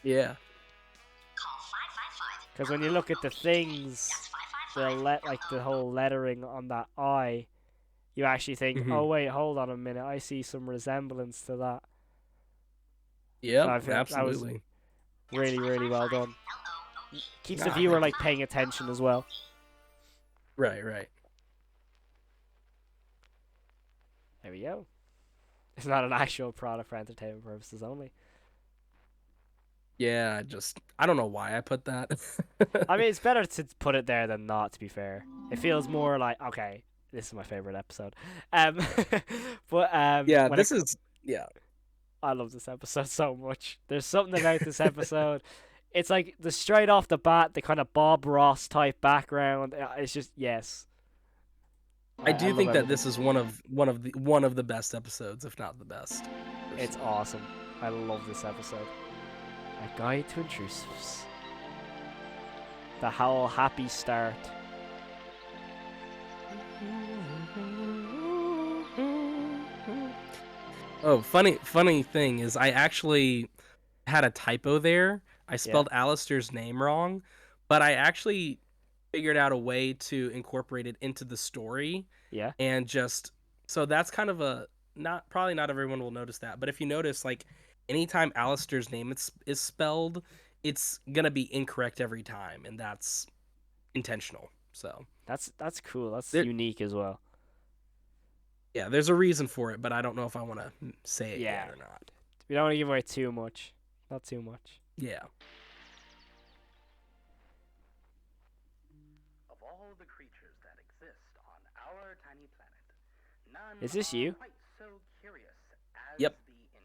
Yeah. Because when you look at the things, like the whole lettering on that eye, you actually think, Mm-hmm. oh wait, hold on a minute, I see some resemblance to that. So Yep. I feel that was Absolutely. really, really well done. Keeps the Ah, viewer thank like you. paying attention as well. Right. Right. There we go. It's not an actual product for entertainment purposes only. Yeah. I don't know why I put that. I mean, it's better to put it there than not. To be fair, it feels more like okay, this is my favorite episode. Um, but Yeah. when it, This is. Yeah. I love this episode so much. There's something about this episode. It's like the straight off the bat, the kind of Bob Ross type background. It's just yes. I I do love think that everything. this is one of the best episodes, if not the best. It's awesome. I love this episode. A guide to intrusives. The Howl Happy Start. Oh, funny thing is I actually had a typo there. I Yeah. spelled Alistair's name wrong, but I actually figured out a way to incorporate it into the story Yeah. and just so that's kind of a not probably not everyone will notice that, but if you notice like anytime Alistair's name is spelled, it's gonna be incorrect every time, and that's intentional. So That's cool. That's there, unique as well. yeah, there's a reason for it, but I don't know if I want to say it Yeah. yet or not. We don't want to give away too much. Not too much. Yeah. Of all the creatures that exist on our tiny planet, none Is this are you? quite so curious as Yep.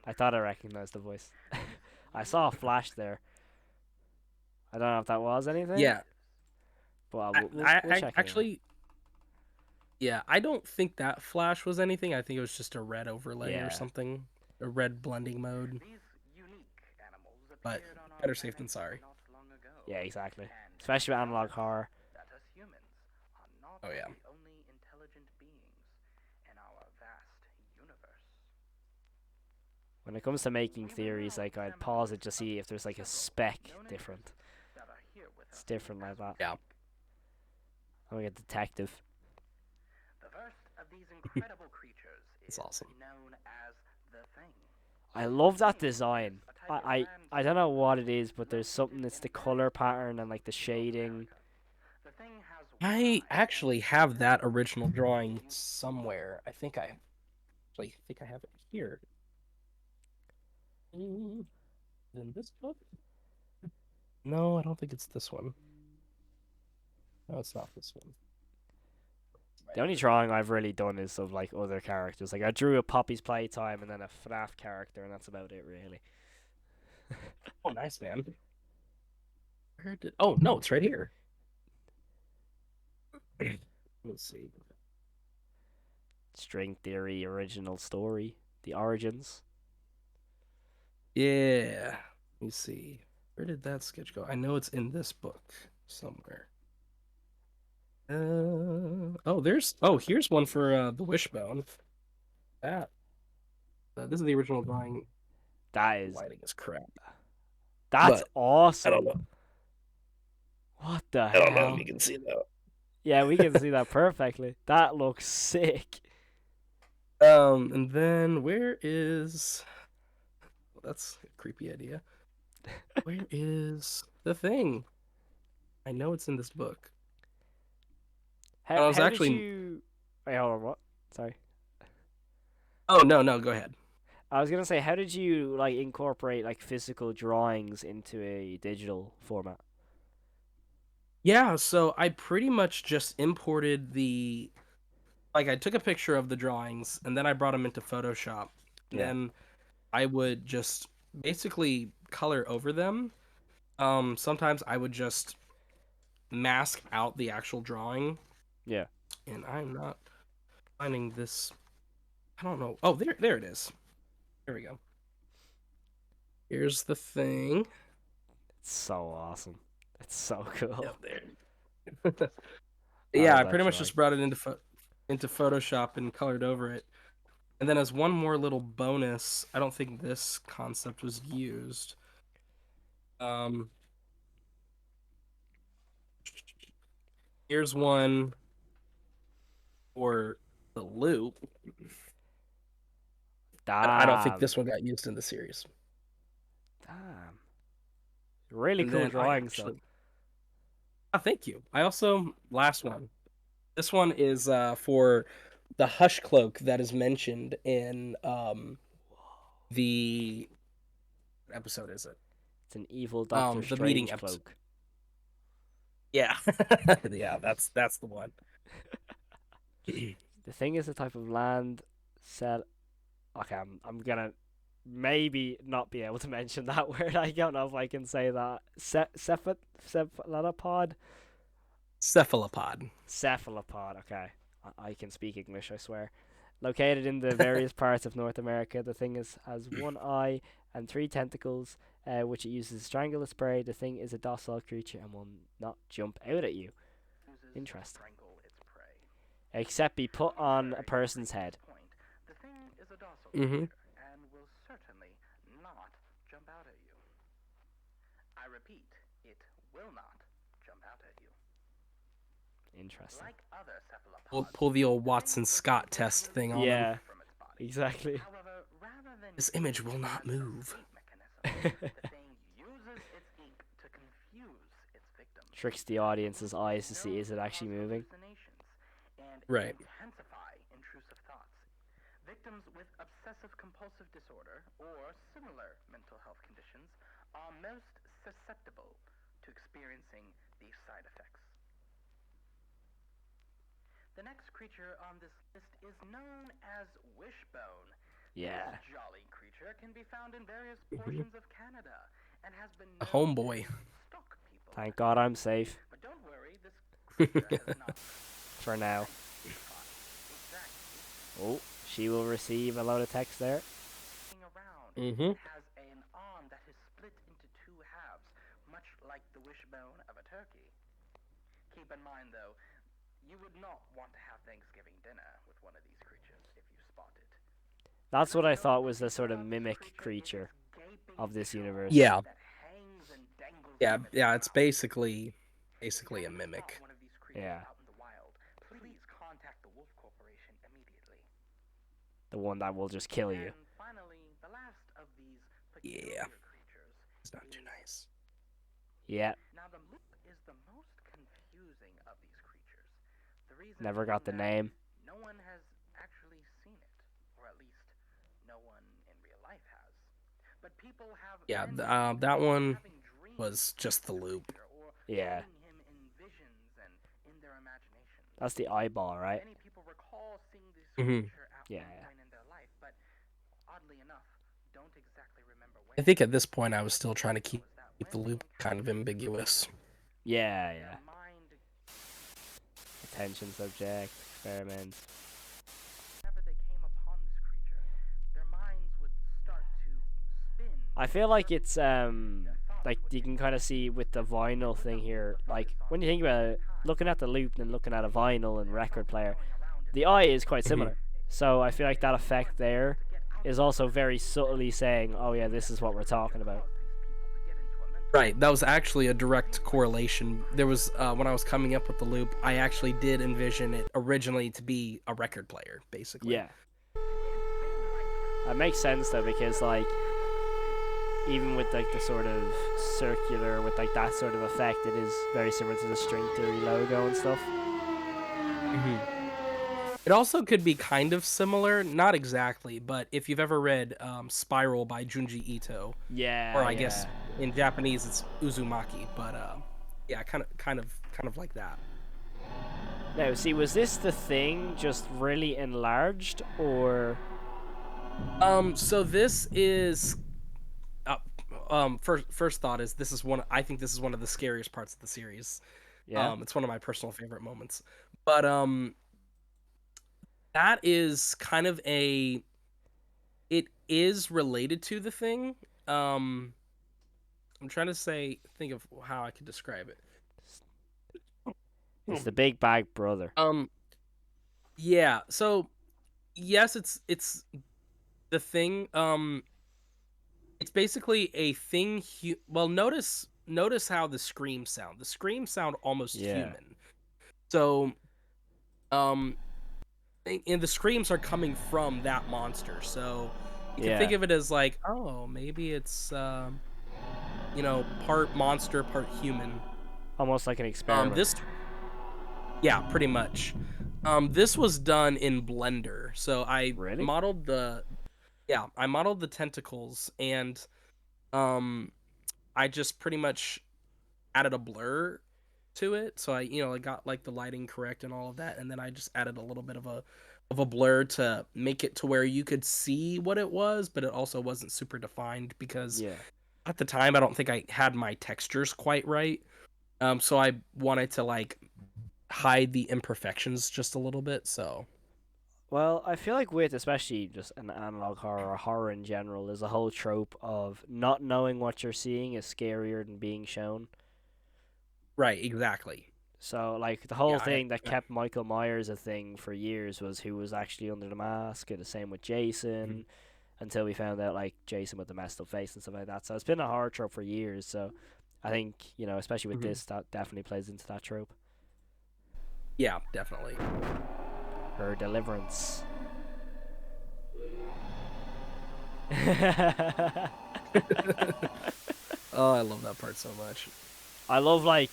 I thought I recognized the voice. I saw a flash there. I don't know if that was anything. Yeah. But we'll I check it actually, yeah, I don't think that flash was anything. I think it was just a red overlay Yeah. or something, a red blending mode. these unique animals But appeared on our better safe than planet sorry. not long ago. Yeah, exactly. And Especially with analog horror. that us humans are not Oh, yeah. the only intelligent beings in our vast universe. When it comes to making theories, like I'd pause it to see if there's like a speck different. That are here with It's us different like that. Yeah. I'm a detective. The first of these incredible creatures It's is awesome. known as the Thing. I love that design. I don't know what it is, but there's something. It's the color pattern and like the shading. The Thing has I actually have that original drawing somewhere. I think I have it here. In this book? No, I don't think it's this one. No, it's not this one. The only drawing I've really done is of like other characters. Like I drew a Poppy's Playtime and then a FNAF character, and that's about it really. Oh, nice, man. Where did? Oh no, it's right here. Let's see. String theory, original story, the origins. Yeah. Let me see. Where did that sketch go? I know it's in this book somewhere. Here's one for the wishbone. That this is the original drawing. That is Lighting is crap. that's But, I don't awesome. know. What the I don't know if hell? you can see that. Yeah, we can see that perfectly. That looks sick. And then where is? Well, that's a creepy idea. Where is the thing? I know it's in this book. How I was how did actually. you? Wait, hold on. What? Sorry. Oh no, go ahead. I was gonna say, how did you like incorporate like physical drawings into a digital format? Yeah, so I pretty much just imported like I took a picture of the drawings and then I brought them into Photoshop. And Yeah. then I would just basically color over them. Sometimes I would just mask out the actual drawing, Yeah. and I'm not finding this. I don't know. Oh, there it is. There we go. Here's the thing. It's so awesome. It's so cool. Yep, there. I Yeah, love I that pretty much drawing. just brought it into Photoshop and colored over it. And then as one more little bonus, I don't think this concept was used. Um, Here's one for the loop. I don't think Damn. this one got used in the series. Damn. Really And cool then I drawings though. actually, thank you. I also last one. This one is for the hush cloak that is mentioned in the what episode is it? It's an evil Doctor The meeting Strange episode. cloak. Yeah, yeah, that's the one. The thing is a type of land set. Okay, I'm gonna maybe not be able to mention that word. I don't know if I can say that. Cephalopod. Cephalopod. Cephalopod. Okay, I can speak English. I swear. Located in the various parts of North America, the thing has one eye and three tentacles, which it uses to strangle its prey. The thing is a docile creature and will not jump out at you. Interesting. Except be put on a person's head. The thing is a docile Mm-hmm. creature and will certainly not jump out at you. I repeat, it will not jump out at you. Interesting. Like other cephalopods, We'll pull the old Watson Scott test thing on him. Yeah, from its body. exactly. However, rather than This image will not move. mechanism, the thing uses its ink to confuse its victims. Tricks the audience's eyes to see is it actually moving. And Right. intensify intrusive thoughts. Victims with obsessive compulsive disorder or similar mental health conditions are most susceptible to experiencing these side effects. The next creature on this list is known as Wishbone. Yeah. This jolly creature can be found in various portions of Canada and has been A known homeboy. to stalk people. Thank God I'm safe But don't worry, this creature has not for now. exactly Oh, she will receive a load of text there. around. Mm-hmm. It has an arm that is split into two halves, much like the wishbone of a turkey. Keep in mind, though, you would not want to have Thanksgiving dinner with one of these creatures if you spot it. That's what I thought was the sort of mimic creature of this universe. Yeah, That hangs and dangles yeah, from its yeah. It's mouth. basically a If you mimic. spot one of these creatures Yeah. out in the wild, please contact the Wolf Corporation immediately. The one that will just kill you. And finally, the last of these Yeah. peculiar creatures. It's not too nice. Yeah, Now, the loop is the most confusing of these creatures. The reason never being got the that name. no one has actually seen it, or at least no one in real life has. But people have Yeah, mentioned that one having dreams was just the of loop. creature or Yeah. seeing him in visions and in their imagination. That's the eyeball, right? Many people recall seeing this Mhm. creature at Yeah, one yeah. point in their life, but oddly enough, don't exactly remember when. I think at this point I was still trying to keep Was that the when they loop kind of encountered ambiguous. Yeah, their yeah. mind? Attention subject, experiment. Whenever they came upon this creature, their minds would start to spin. I feel like it's like you can kind of see with the vinyl thing here, like when you think about it, looking at the loop and looking at a vinyl and record player, the eye is quite similar. So I feel like that effect there is also very subtly saying, oh yeah, this is what we're talking about. Right, that was actually a direct correlation. There was when I was coming up with the loop, I actually did envision it originally to be a record player, basically. Yeah. That makes sense though, because like even with like the sort of circular with like that sort of effect, it is very similar to the string theory logo and stuff. hmm It also could be kind of similar, not exactly, but if you've ever read Spiral by Junji Ito, or Yeah, I yeah. guess in Japanese it's Uzumaki, but yeah, kind of like that. Now, see, was this the thing just really enlarged, or So this is uh, first thought is this is one I think this is one of the scariest parts of the series. yeah? It's one of my personal favorite moments. But that is kind of a it is related to the thing. Um I'm trying to think of how I could describe it. It's the Big Bag Brother. Um yeah, so yes, it's the thing. It's basically a thing well, notice how the screams sound. The screams sound almost Yeah, human. So um and the screams are coming from that monster. So you can think yeah. of it as like, oh, maybe it's part monster, part human. Almost like an experiment. This Yeah, pretty much. This was done in Blender. So Really? I modeled the tentacles, and um I just pretty much added a blur to it. So I got like the lighting correct and all of that, and then I just added a little bit of a blur to make it to where you could see what it was, but it also wasn't super defined because Yeah. at the time I don't think I had my textures quite right. So I wanted to like hide the imperfections just a little bit. So Well, I feel like with especially just an analog horror or horror in general, there's a whole trope of not knowing what you're seeing is scarier than being shown. right, exactly. So, like, the whole Yeah, thing that kept Michael Myers a thing for years was who was actually under the mask, and the same with mhm, Jason, until we found out, like, Jason with the messed up face and stuff like that. So, it's been a horror trope for years. So, I think, especially with mhm. this, that definitely plays into that trope. Yeah, definitely. Her deliverance. Oh, I love that part so much. I love, like,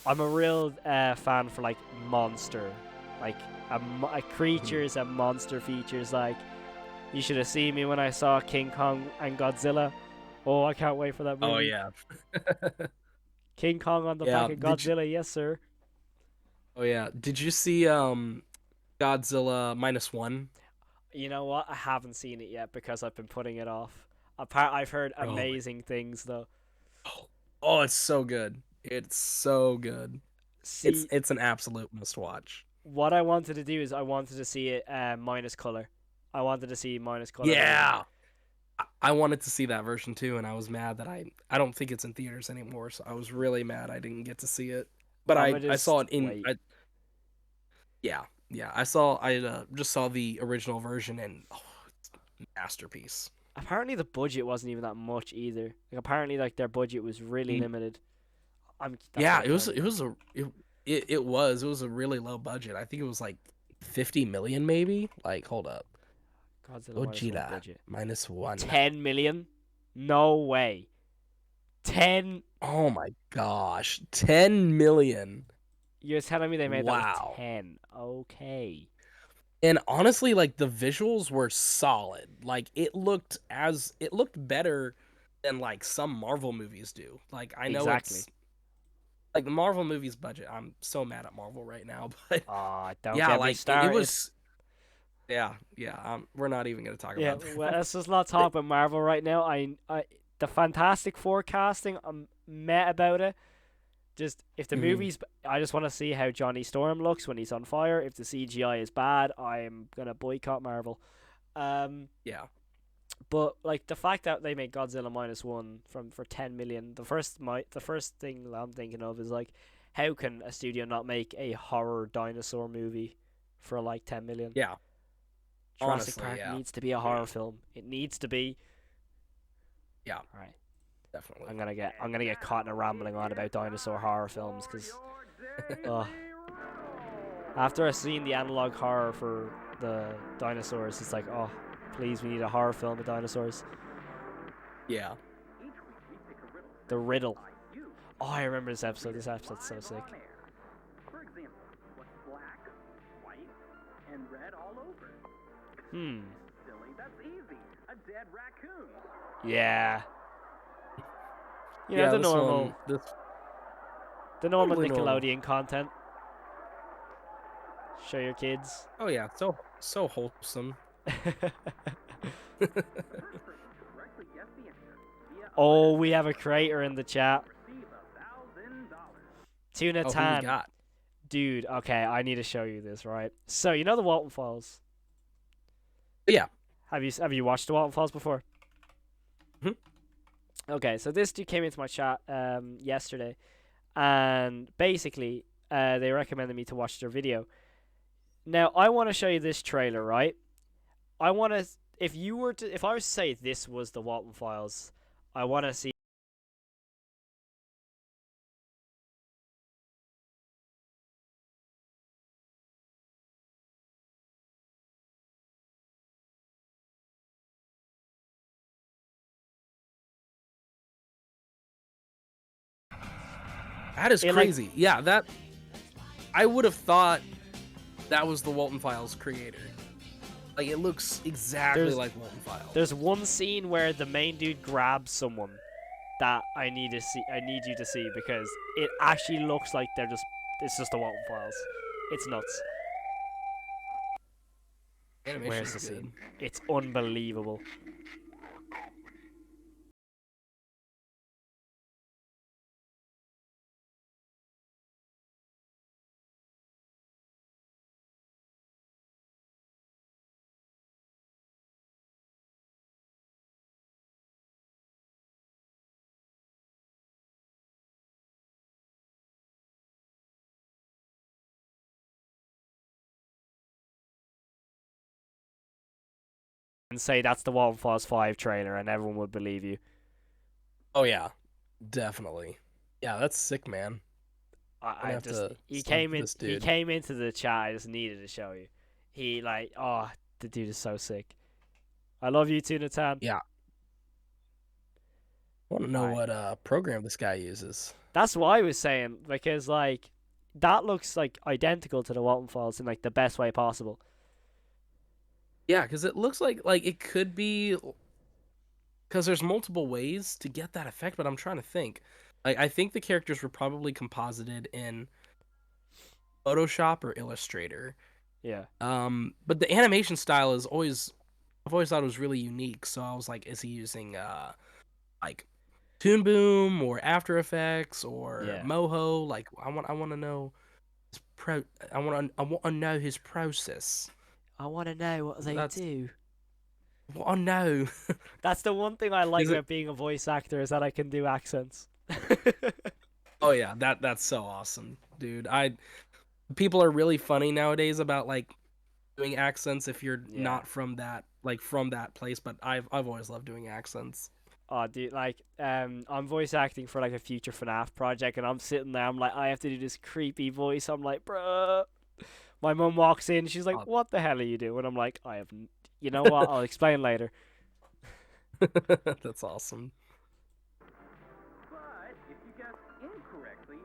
I'm a real fan for, like, monster. Like, a Mhm. creatures and monster features. Like, you should have seen me when I saw King Kong and Godzilla. Oh, I can't wait for that Oh movie. yeah. King Kong on the back Yeah. of Godzilla, yes, sir. Oh yeah. Did you see Godzilla -1? You know what? I haven't seen it yet because I've been putting it off. I've heard Oh my. amazing things, though. Oh, it's so good. It's so good. It's See, it's an absolute must watch. what I wanted to do is I wanted to see it minus color. I wanted to see minus color version. Yeah. I wanted to see that version too, and I was mad that I don't think it's in theaters anymore, so I was really mad I didn't get to see it. But I'm I gonna I saw just it in wait. yeah, I just saw the original version, and it's a masterpiece. Apparently the budget wasn't even that much either. Like apparently like their budget was really Mm, limited. That's Yeah, what I'm excited for. it was a really low budget. I think it was like 50 million maybe. Like, hold up. Godzilla minus one Gojira budget. -1. 10 million? No way. 10. Oh my gosh. 10 million. You're telling me they made that with Wow. 10. Okay. And honestly, like the visuals were solid. Like it looked better than like some Marvel movies do. Like I know Exactly. it's like the Marvel movies budget. I'm so mad at Marvel right now, but Ah, don't yeah, get me like it started. was yeah. We're not even gonna talk Yeah, about well, that. let's just not talk about Marvel right now. The Fantastic Forecasting, I'm mad about it. Just if the Mhm. movies, I just want to see how Johnny Storm looks when he's on fire. If the CGI is bad, I'm gonna boycott Marvel. Um, Yeah. but like the fact that they made Godzilla minus one for 10 million, the first thing that I'm thinking of is like, how can a studio not make a horror dinosaur movie for like 10 million? Yeah. Jurassic Honestly, Park yeah. needs to be a horror film. It needs to be. Yeah. All right. Definitely. I'm gonna get caught in a rambling on about dinosaur horror films because after I've seen the analog horror for the dinosaurs, it's like, oh, please, we need a horror film with dinosaurs. Yeah. The Riddle. Oh, I remember this episode. This episode's so sick. For example, what's black, white, and red all over? Hmm. Silly, that's easy. A dead raccoon. Yeah. You know, Yeah, the this normal, one, this the normal totally normal. Nickelodeon content. Show your kids. Oh yeah, so wholesome. Correctly guess the answer. Via Oh, we have a creator in the chat. receive $1,000. Tuna Oh, who we Tan. got? Dude, okay, I need to show you this, right? So, you know the Walton Files? Yeah. Have you watched the Walton Files before? Mhm. Okay, so this dude came into my chat yesterday, and basically, they recommended me to watch their video. Now, I want to show you this trailer, right? I want to, if I was to say this was the Walton Files, I want to see. That is It, like- crazy. Yeah, that I would have thought that was the Walton Files creator. Like it looks exactly There's- like Walton Files. There's one scene where the main dude grabs someone that I need you to see because it actually looks like it's just the Walton Files. It's nuts. Animation Where's is the good. scene? It's unbelievable. And say that's the Walton Files 5 trailer and everyone would believe you. Oh yeah, definitely. Yeah, that's sick, man. I have just to he sub came in this he dude. came into the chat. I just needed to show you. He like the dude is so sick. I love you, Tuna Tan. Yeah. I want to know Right. what program this guy uses. That's what I was saying because like that looks like identical to the Walton Files in like the best way possible. Yeah, because it looks like it could be because there's multiple ways to get that effect, but I'm trying to think. Like I think the characters were probably composited in Photoshop or Illustrator. Yeah. But the animation style is I've always thought it was really unique. So I was like, is he using like Toon Boom or After Effects or Yeah. Moho? Like I want to know his I want to know his process. I want to know what they That's- do. Well, I know. That's the one thing I like Is it- about being a voice actor is that I can do accents. Oh yeah, that's so awesome, dude. People are really funny nowadays about like doing accents if you're Yeah. not from that place, but I've always loved doing accents. Oh, dude, like, I'm voice acting for like a future FNAF project, and I'm sitting there, I'm like, I have to do this creepy voice. I'm like, bruh. My mum walks in, she's like, Oh. "What the hell are you doing?" I'm like, you know what? I'll explain later. That's awesome. But if you guessed incorrectly,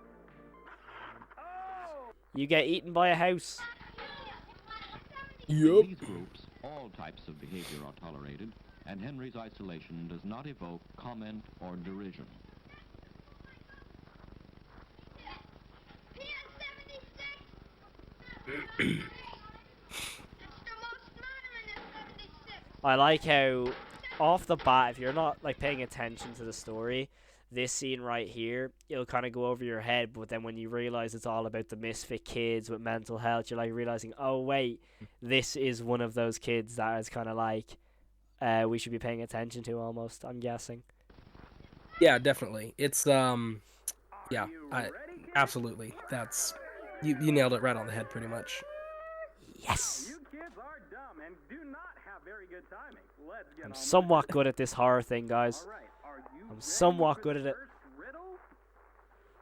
oh! You get eaten by a house. In Yup. these groups, all types of behavior are tolerated, and Henry's isolation does not evoke comment or derision. I like how, off the bat, if you're not like paying attention to the story, this scene right here, it'll kind of go over your head. But then when you realize it's all about the misfit kids with mental health, you're like realizing, oh wait, this is one of those kids that is kind of like, we should be paying attention to almost. I'm guessing. Yeah, definitely. It's yeah, absolutely. That's you nailed it right on the head pretty much. Yes. You kids are dumb and do not have very good timing. Let's get I'm on with somewhat good at this horror thing, it. guys. All right, are you I'm somewhat good at it. First riddle?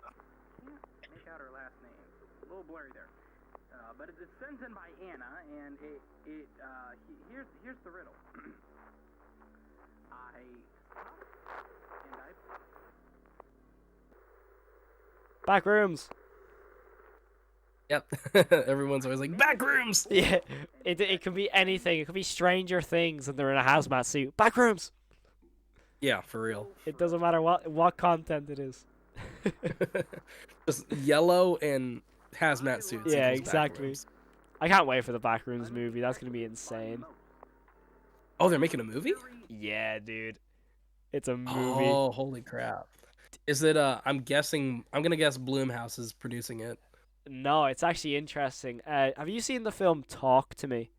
Can't make out her last name. A little blurry there. But it's sent in by Anna, and here's the riddle. I Back rooms. Yep. Everyone's always like, back rooms! Yeah, it could be anything. It could be Stranger Things and they're in a hazmat suit. Back rooms. Yeah, for real. It doesn't matter what content it is. Just yellow and hazmat suits. Yeah, equals back exactly. rooms. I can't wait for the Backrooms movie. That's gonna be insane. Oh, they're making a movie? Yeah, dude. It's a movie. Oh, holy crap. Is it, I'm gonna guess Blumhouse is producing it. No, it's actually interesting. Have you seen the film Talk to Me?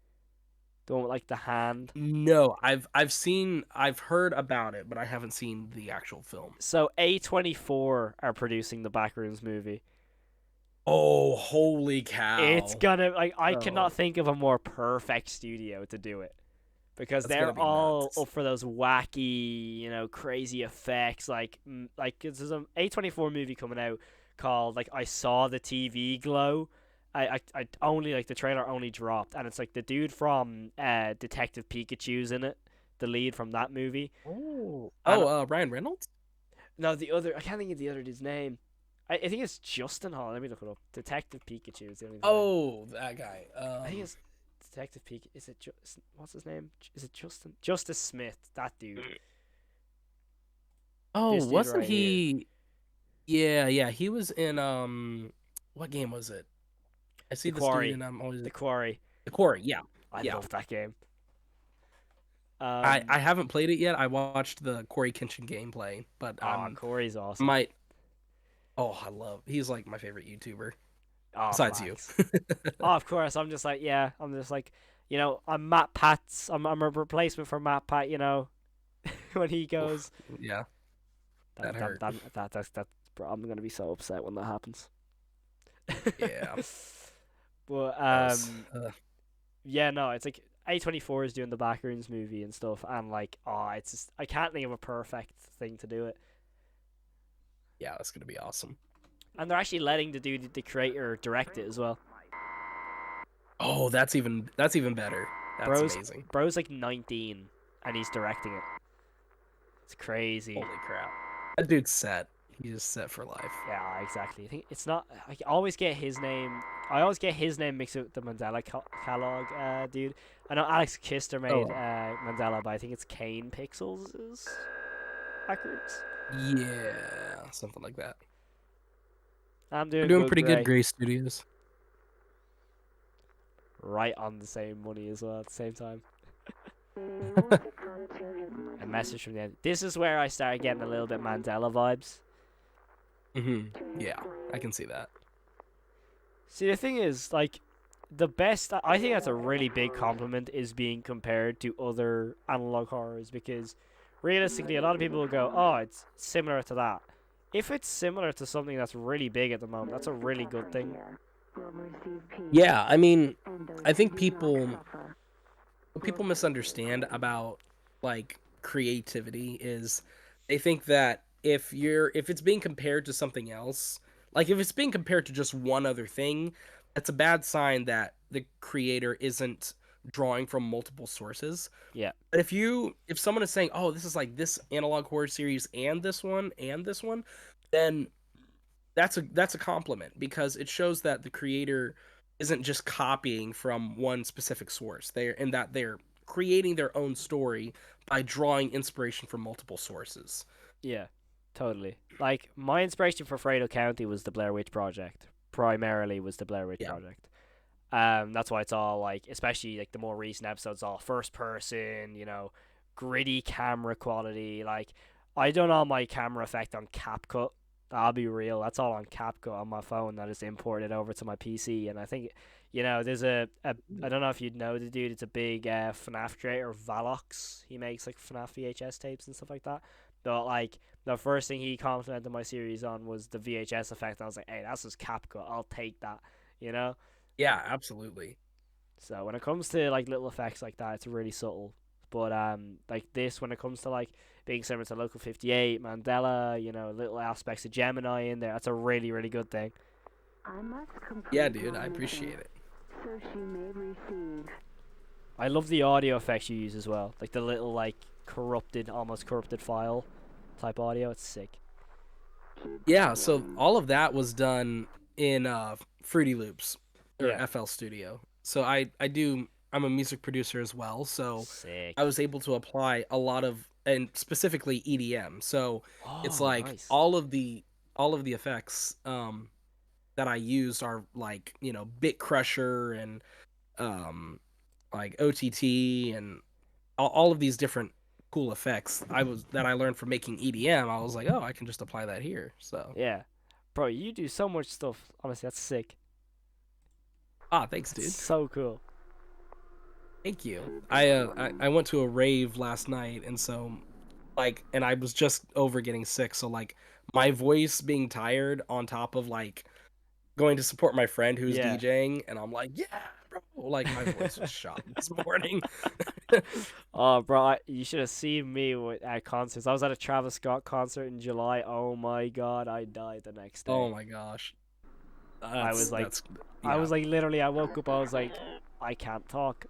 The one with like the hand. No, I've heard about it, but I haven't seen the actual film. So A24 are producing the Backrooms movie. Oh, holy cow. It's gonna I Oh. cannot think of a more perfect studio to do it. Because That's gonna they're be all nuts. up for those wacky, crazy effects. Like there's an A24 movie coming out called I Saw the TV Glow. I only the trailer only dropped, and it's like the dude from Detective Pikachu's in it, the lead from that movie. Oh, And- Ryan Reynolds? No, the other I can't think of the other dude's name. I think it's Justin Hall. Let me look it up. Detective Pikachu is the only. Oh, that guy. I think it's Detective Pikachu. Is it what's his name? Is it Justin? Justice Smith. That dude. Oh, This dude wasn't right here. he? Yeah, he was in what game was it? I see The this dude Quarry. and I'm always The Quarry. The Quarry. Yeah, I Yeah. love that game. I haven't played it yet. I watched the Corey Kenshin gameplay, but Corey's awesome. might. Oh, he's like my favorite YouTuber Oh, besides you. facts. Oh, of course. I'm just like, I'm Matt Pat's. I'm a replacement for Matt Pat. When he goes. Yeah, that hurt. That's bro, I'm gonna be so upset when that happens. Yeah. But yeah, no, it's like A24 is doing the Backrooms movie and stuff, and it's just I can't think of a perfect thing to do it. Yeah, that's gonna be awesome. And they're actually letting the creator direct it as well. Oh, that's even better. That's amazing. Bro's 19 and he's directing it. It's crazy. Holy crap. That dude's set. He's just set for life. Yeah, exactly. I think it's not. I always get his name. I always get his name mixed up with the Mandela catalog, dude. I know Alex Kister made Mandela, but I think it's Kane Pixels' Backrooms. Yeah, something like that. I'm We're doing pretty good, great. Gray Studios. Right on the same money as well at the same time. A message from the end. This is where I started getting a little bit Mandela vibes. Yeah, I can see that. See, the thing is, the best. I think that's a really big compliment is being compared to other analog horrors because realistically, a lot of people will go, "Oh, it's similar to that." If it's similar to something that's really big at the moment, that's a really good thing. Yeah, I mean, I think what people misunderstand about creativity is they think that if it's being compared to something else, if it's being compared to just one other thing, that's a bad sign that the creator isn't drawing from multiple sources. Yeah. But if someone is saying, "Oh, this is this analog horror series and this one," then that's a compliment because it shows that the creator isn't just copying from one specific source. They're creating their own story by drawing inspiration from multiple sources. Yeah, totally. My inspiration for Fredo County was the Blair Witch Project. Primarily was the Blair Witch Project. That's why it's all especially the more recent episodes, all first person, gritty camera quality. I done all my camera effect on CapCut. I'll be real, that's all on CapCut on my phone that is imported over to my PC. And I think, there's I don't know if you'd know the dude. It's a big FNAF creator, Valox. He makes FNAF VHS tapes and stuff like that. But the first thing he complimented my series on was the VHS effect. I was like, hey, that's just CapCut. I'll take that. Yeah, absolutely. So when it comes to little effects like that, it's really subtle. But like this, when it comes to like being similar to Local 58, Mandela, little aspects of Gemini in there, that's a really, really good thing. I must complete Yeah, dude, my I mission, appreciate it. so she may receive. I love the audio effects you use as well, like the little like almost corrupted file type audio. It's sick. Yeah, so all of that was done in Fruity Loops or Yeah. FL Studio. So I'm a music producer as well, so Sick. I was able to apply a lot of, and specifically EDM. So it's Oh, like nice. all of the effects that I use are like, Bit Crusher and like OTT and all of these different cool effects that I learned from making EDM. I was like, oh, I can just apply that here. So Yeah, bro, you do so much stuff. Honestly, that's sick. thanks, That's dude. so cool. Thank you. I went to a rave last night, and so and I was just over getting sick, so like my voice being tired on top of like going to support my friend who's Yeah. DJing, and I'm like, yeah, bro, like my voice was shot this morning. Oh, bro, you should have seen me at concerts. I was at a Travis Scott concert in July. Oh my god, I died the next day. Oh my gosh, I was like, yeah, literally, I woke up. I was like, I can't talk.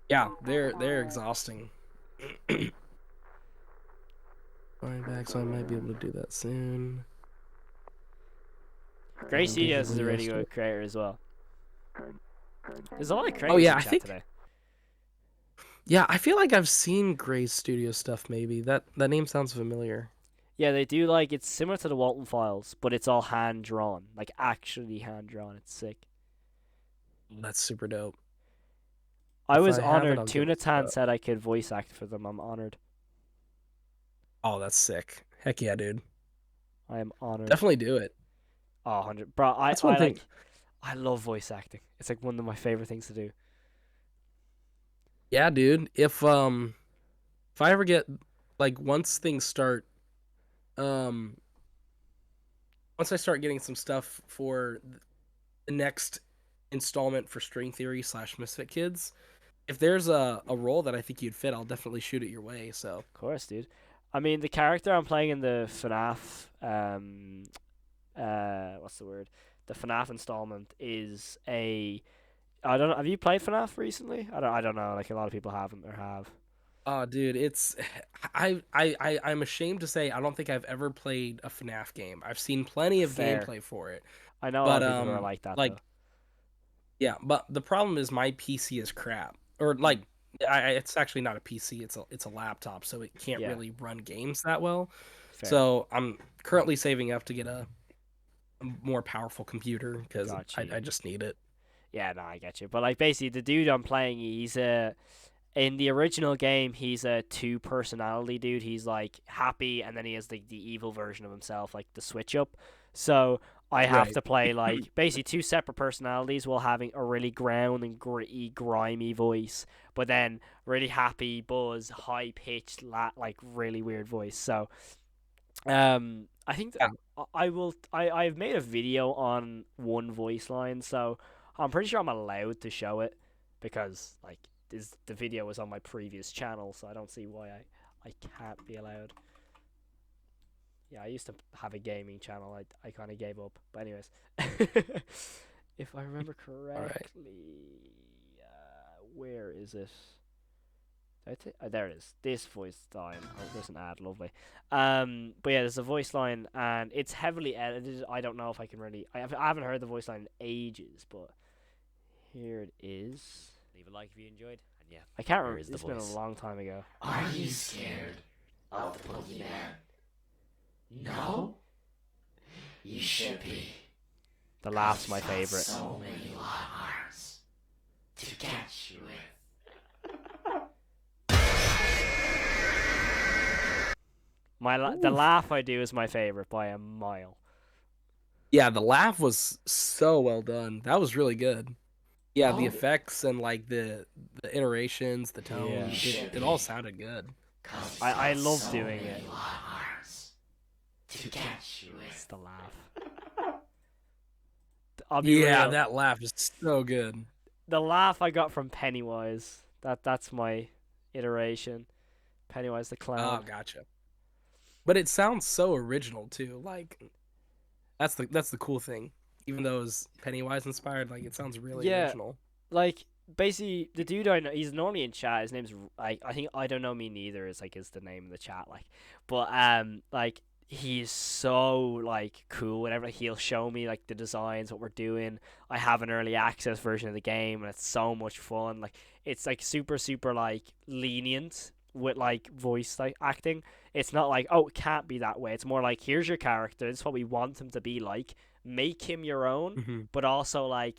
yeah, they're exhausting. Going back, so I might be able to do that soon. Grace Give Studios is a everybody really else good creator as well. There's a lot of Oh creators yeah, in I chat think. today. Yeah, I feel like I've seen Gray's studio stuff. Maybe that name sounds familiar. Yeah, they do like it's similar to the Walton Files, but it's all hand drawn, like actually hand drawn. It's sick. That's super dope. I If was I have it, honored. I'll give Tuna it Tan up. said I could voice act for them. I'm honored. Oh, that's sick. Heck yeah, dude. I am honored. Definitely do it. Oh, 100. Bro, That's one thing. I love voice acting. It's like one of my favorite things to do. Yeah, dude. If I ever get like um once I start getting some stuff for the next installment for String Theory / Misfit Kids, if there's a role that I think you'd fit, I'll definitely shoot it your way. So Of course, dude. I mean, the character I'm playing in the FNAF, what's the word? The FNAF installment is a. I don't know. Have you played FNAF recently? I don't know. Like a lot of people haven't or have. oh, dude, it's I'm ashamed to say I don't think I've ever played a FNAF game. I've seen plenty of Fair. gameplay for it, I know a lot but of people who are like that though. yeah, but the problem is my PC is crap, or like it's actually not a PC. It's a laptop, so it can't Yeah. really run games that well. Fair. So I'm currently saving up to get a more powerful computer because Gotcha. I just need it. Yeah, no, I get you. But like basically, the dude I'm playing, he's in the original game, he's a two personality dude. He's like happy, and then he has the evil version of himself, like the switch up. So I have Right. to play like basically two separate personalities while having a really ground and gritty, grimy voice, but then really happy, buzz, high pitched, like really weird voice. So I think Yeah. I've made a video on one voice line, so I'm pretty sure I'm allowed to show it because like the video was on my previous channel, so I don't see why I can't be allowed. Yeah, I used to have a gaming channel. I kind of gave up. But anyways, if I remember correctly, where is it? There it is. This voice line. Oh, there's an ad. Lovely. But yeah, there's a voice line, and it's heavily edited. I don't know if I can really. I haven't heard the voice line in ages, but here it is. Leave a like if you enjoyed. And yeah, I can't here remember. is the It's been voice. a long time ago. Are you scared of the boogeyman? No? You should be. The laugh's my He's got favorite. So many long arms to catch you with. The laugh I do is my favorite by a mile. Yeah, the laugh was so well done. That was really good. Yeah, the Oh. effects and like the iterations, the tone, Yeah. it all sounded good. 'Cause he's I got love so doing many it. long arms to catch you It's with. the laugh. I'll be Yeah, real. that laugh is so good. The laugh I got from Pennywise. That's my iteration. Pennywise the Oh, clown. gotcha. But it sounds so original too. Like that's the cool thing. Even though it's Pennywise inspired, like it sounds really Yeah, original. like basically the dude I know, he's normally in chat. His name's like I think I don't know me neither is the name of the chat but like he's so like cool. Whenever he'll show me like the designs, what we're doing. I have an early access version of the game, and it's so much fun. Like it's like super like lenient with like voice like acting. It's not like, oh, it can't be that way. It's more like, here's your character. This is what we want him to be like. Make him your own, Hmm. but also like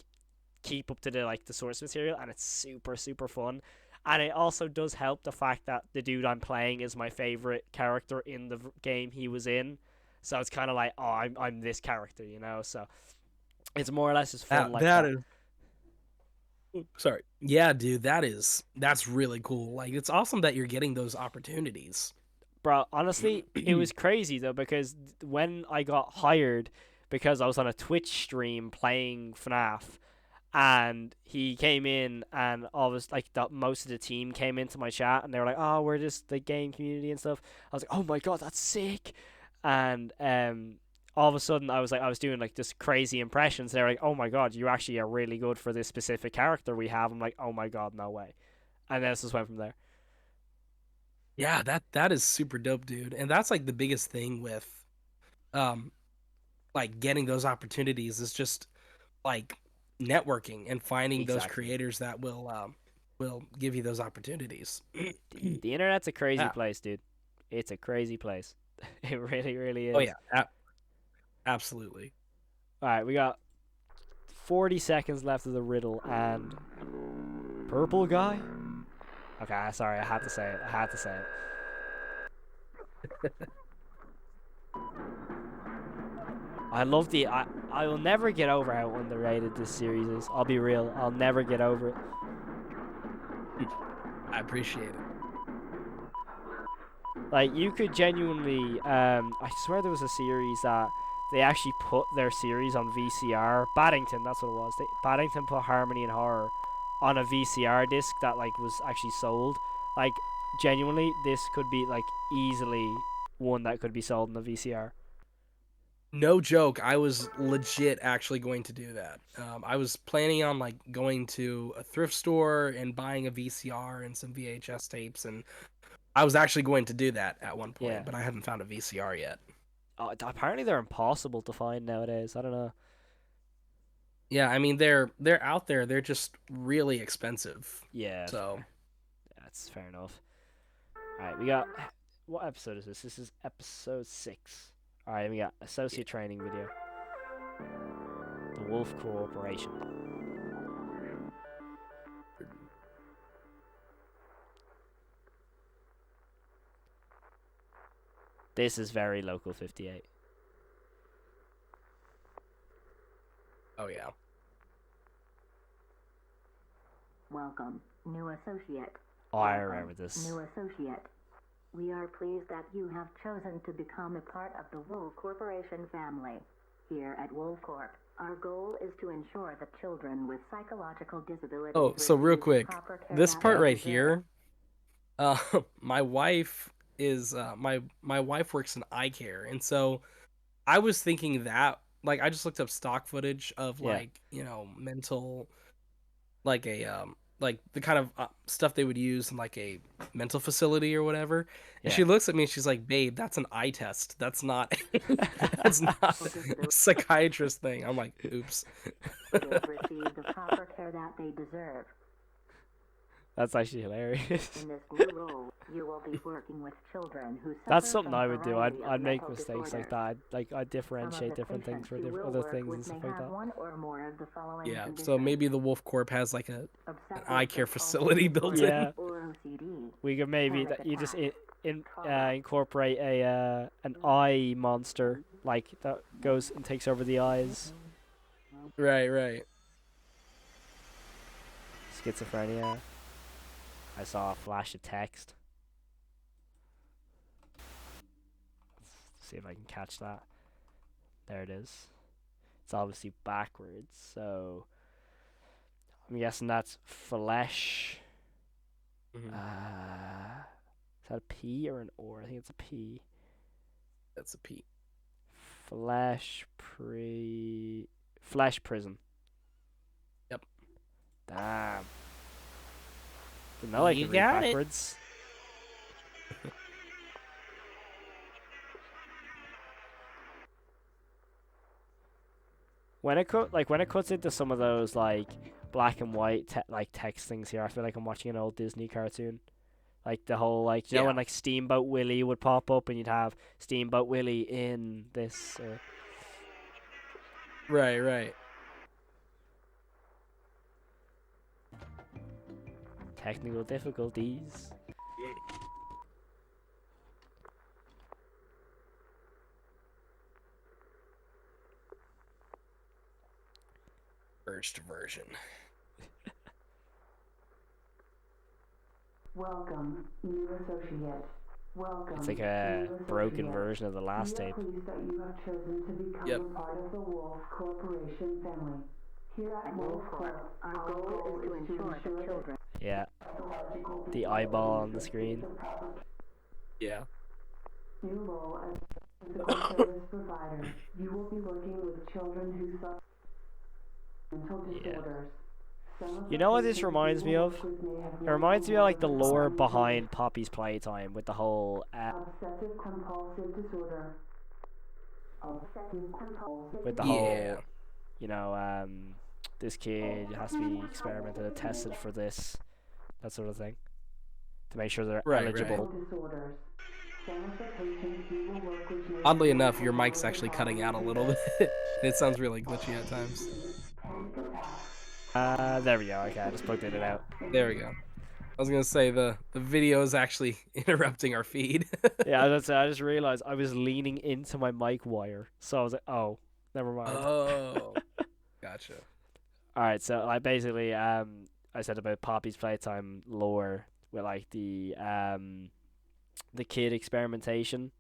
keep up to the source material, and it's super fun. And it also does help the fact that the dude I'm playing is my favorite character in the game he was in, so it's kind of like, oh, I'm this character, so it's more or less just fun That like that that. is sorry. Yeah, dude, that's really cool. Like it's awesome that you're getting those opportunities. Bro, honestly, it was crazy though, because when I got hired, because I was on a Twitch stream playing FNAF, and he came in, and all of us, like most of the team came into my chat, and they were like, oh, we're just the game community and stuff. I was like, oh my god, that's sick. And all of a sudden I was doing like this crazy impressions. They're like, oh my god, you actually are really good for this specific character we have. I'm like, oh my god, no way. And then it just went from there. Yeah, that is super dope, dude. And that's like the biggest thing with um like getting those opportunities is just like networking and finding those Exactly. creators that will give you those opportunities. The internet's a crazy Yeah. place, dude. It's a crazy place. It really Oh is. yeah, absolutely. All right, we got 40 seconds left of the riddle, and purple guy. Okay, sorry, I had to say it. I love I will never get over how underrated this series is. I'll be real. I'll never get over it. I appreciate it. Like, you could genuinely, I swear there was a series that they actually put their series on VCR. Baddington, that's what it was. Baddington put Harmony and Horror on a VCR disc that like was actually sold. Like, genuinely, this could be like easily one that could be sold in a VCR. No joke, I was legit actually going to do that. I was planning on like going to a thrift store and buying a VCR and some VHS tapes, and I was actually going to do that at one point, Yeah. but I haven't found a VCR yet. Apparently they're impossible to find nowadays. I don't know. Yeah, I mean they're out there. They're just really expensive. Yeah, So that's fair enough. All right, we got, what episode is this? This is episode 6. All right, we got associate training video. The Wolf Corporation. This is very Local 58. oh yeah. Welcome, new associate. Oh, I Welcome, remember this. new associate. We are pleased that you have chosen to become a part of the Wolf Corporation family. Here at Wolf Corp, our goal is to ensure that children with psychological disabilities Oh, so real receive the quick, proper care this that part they right deserve. here, uh, my wife is my wife works in eye care, and so I was thinking that like I just looked up stock footage of Yeah. like mental like the kind of stuff they would use in like a mental facility or whatever. And she Yeah. looks at me and she's like, "Babe, that's an eye test. That's not that's not a psychiatrist thing." I'm like, "Oops." They receive the proper care that they deserve. That's actually hilarious. In this new role, you will be working with children who suffer That's something from I would do. variety I'd of make mental mistakes like disorders. that. I'd differentiate different things for other things and stuff like that. One or more of the following Yeah, so conditions. maybe the Wolf Corp has like an Obsessive eye care compulsive facility built disorder Yeah. or OCD. We could maybe Panic you just attack, incorporate an eye monster like that goes and takes over the eyes. in. Right. Schizophrenia. I saw a flash of text. See if I can catch that. There it is. It's obviously backwards, so I'm guessing that's flesh. Mhm. Is that a P or an or? I think it's a P. That's a P. Flesh prison. Yep. Damn. Didn't know I You could read got it. backwards. When it cuts into some of those like black and white like text things here, I feel like I'm watching an old Disney cartoon. Like the whole like you know Yeah. when like Steamboat Willie would pop up and you'd have Steamboat Willie in this. Right. Technical difficulties. First version. Welcome, new associate. Welcome. It's like a broken version of the last We are tape. pleased that you have chosen to become Yep. a part of the Wolf Corporation family. Here at Wolf Corp, our goal is to ensure that children Yeah. The eyeball on the screen. Yeah. new role as physical service provider. You will be working with children who suffer mental disorders. You know what this reminds me of? It reminds me of like the lore behind Poppy's Playtime with the whole obsessive compulsive disorder. Obsessive compulsive. with the Yeah. whole, you know, this kid has to be experimented and tested for this, that sort of thing, to make sure they're eligible. Disorders. Some of the patients you will work with may Oddly have enough, your multiple mic's actually other cutting out a problems. little bit. It sounds really glitchy at times. There we go. Okay, I just plugged it out. There we go. I was gonna say the video is actually interrupting our feed. Yeah, I just realized I was leaning into my mic wire, so I was like, oh, never mind. Oh, gotcha. All right, so like basically, I said about Poppy's Playtime lore with like the kid experimentation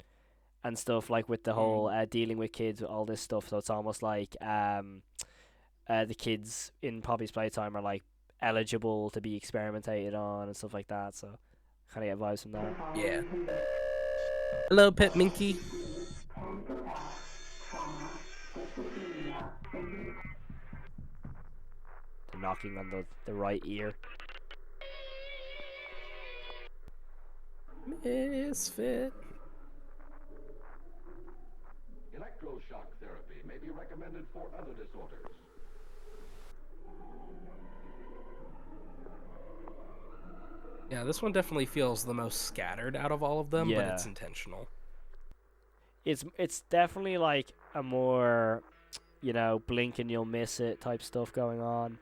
and stuff, like with the whole dealing with kids with all this stuff. So it's almost like the kids in Poppy's Playtime are like eligible to be experimentated on and stuff like that. So kind of get vibes from that. Yeah. Hello, Pet Minky. They're knocking on the right ear. Misfit. Electroshock therapy may be recommended for other disorders. Yeah, this one definitely feels the most scattered out of all of them, but it's Yeah. intentional. It's definitely like a more, you know, blink and you'll miss it type stuff going on.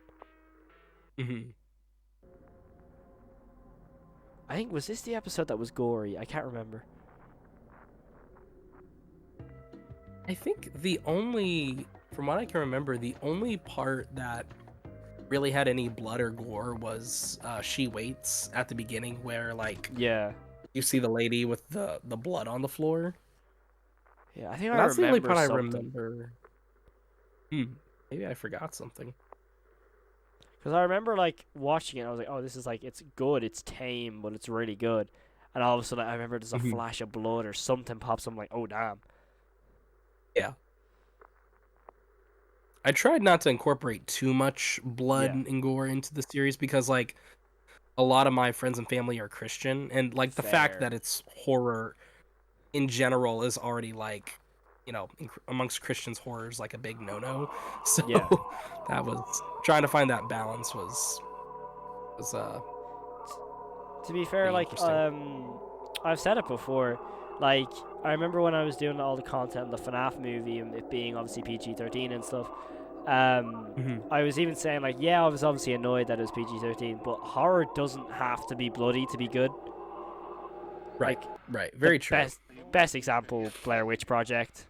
Mm-hmm. I think, was this the episode that was gory? I can't remember. I think from what I can remember, the only part that really had any blood or gore was She Waits at the beginning, where like Yeah. you see the lady with the blood on the floor. Yeah, I think And I that's the only remember part I something. remember. Maybe I forgot something. Because I remember like watching it, I was like, oh, this is like, it's good, it's tame, but it's really good. And all of a sudden, I remember there's a flash of blood or something pops up. I'm like, oh, damn. Yeah. I tried not to incorporate too much blood and gore into the series because, like, a lot of my friends and family are Christian, and like the fact that it's horror in general is already like, you know, amongst Christians, horror is like a big no-no. So that was trying to find that balance was to be fair, like I've said it before, like I remember when I was doing all the content in the FNAF movie and it being obviously PG-13 and stuff. I was even saying like, yeah, I was obviously annoyed that it was PG-13, but horror doesn't have to be bloody to be good. Right, like, right, very true. Best example, Blair Witch Project.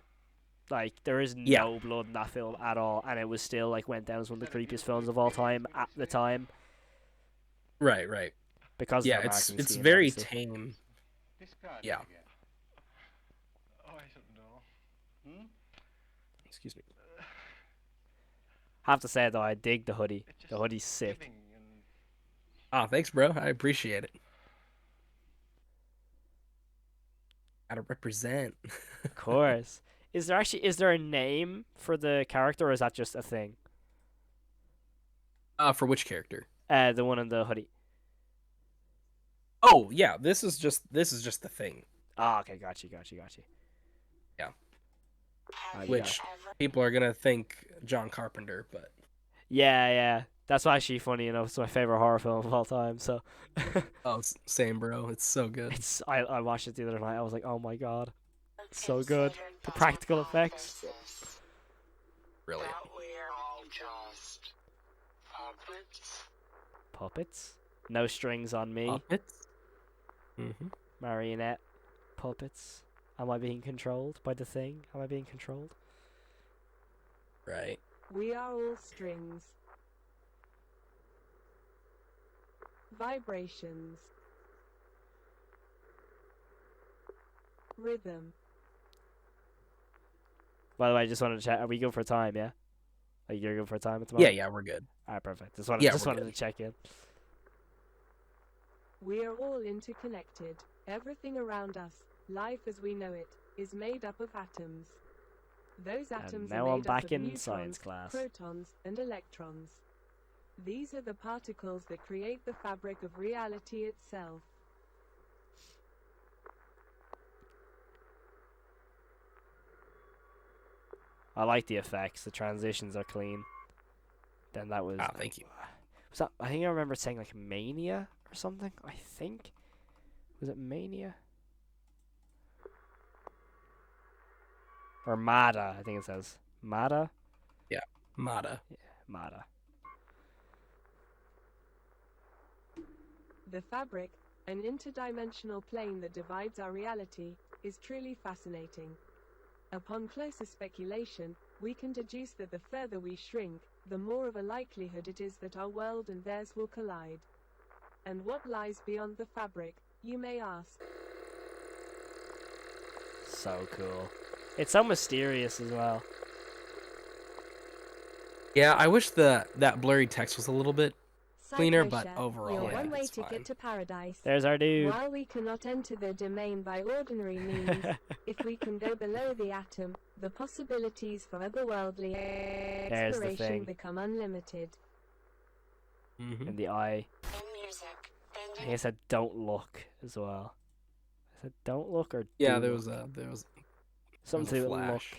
Like there is no blood in that film at all, and it was still like went down as one of the creepiest films of all time at the time. Right, right. Because yeah, of it's scheme, very obviously. tame. Yeah. Oh, I don't know. Excuse me. Have to say though, I dig the hoodie. The hoodie's sick. Ah, thanks, bro. I appreciate it. Gotta represent. Of course. Is there a name for the character, or is that just a thing? For which character? The one in the hoodie. Oh yeah, this is just the thing. Ah, okay, got you. Yeah. You Which people are gonna think John Carpenter, but Yeah. That's actually funny enough. It's my favorite horror film of all time. So, oh, same, bro. It's so good. I watched it the other night. I was like, oh my god, it's so good. The practical effects. Brilliant. We're all just puppets. Puppets. No strings on me. Puppets. Mm-hmm. Marionette puppets. Am I being controlled by the thing? Am I being controlled? Right. We are all strings. Vibrations. Rhythm. By the way, I just wanted to check. Are we good for time? Yeah. Like you're good for time at the moment. Yeah, we're good. Alright, perfect. Just we're wanted good. to check in. We are all interconnected. Everything around us, life as we know it, is made up of atoms. Those atoms now are I'm made back up of in neutrons, science class. protons, and electrons. These are the particles that create the fabric of reality itself. I like the effects. The transitions are clean. Then that was. Thank you. Was that? I think I remember saying like Mania or something. I think. Was it Mania? Or Mada, I think it says. Mada? Yeah, Mada. Yeah, Mada. The fabric, an interdimensional plane that divides our reality, is truly fascinating. Upon closer speculation, we can deduce that the further we shrink, the more of a likelihood it is that our world and theirs will collide. And what lies beyond the fabric, you may ask? So cool. It's so mysterious as well. Yeah, I wish that blurry text was a little bit cleaner, but Psychoshare, overall, your yeah, one-way it's ticket fine. to paradise. There's our dude. While we cannot enter the domain by ordinary means, if we can go below the atom, the possibilities for otherworldly exploration become unlimited. Mm-hmm. In the eye. I think I said don't look as well. I said don't look or yeah, do there look. was Something to flash.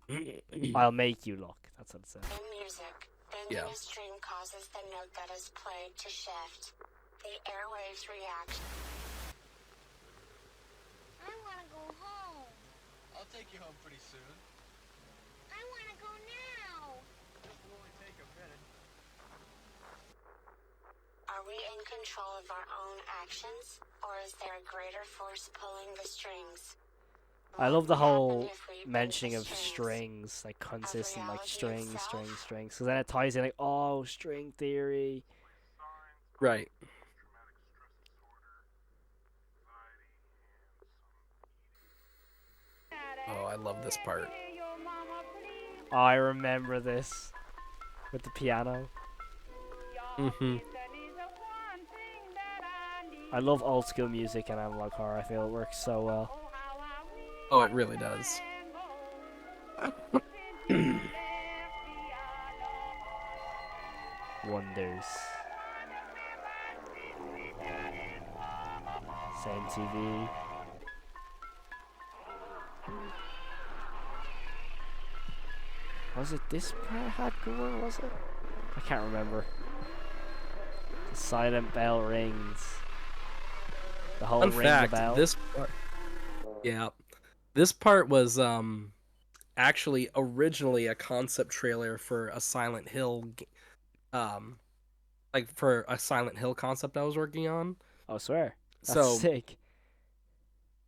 Look. I'll make you look. That's what it said. In music, bending a string causes the note that is played to shift. The airwaves react. I want to go home. I'll take you home pretty soon. I want to go now. This will only take a minute. Are we in control of our own actions, or is there a greater force pulling the strings? I love the whole mentioning of strings, like consistent, like strings. Because then it ties in like, oh, string theory. Right. Oh, I love this part. Oh, I remember this with the piano. Mm-hmm. I love old school music and analog horror. I feel it works so well. Oh, it really does. Wonders. Same TV. Was it this part had gore, was it? I can't remember. The silent bell rings. The whole Fun ring fact, the bell. This part was actually originally a concept trailer for a Silent Hill like for a Silent Hill concept I was working on. Oh, swear. That's sick.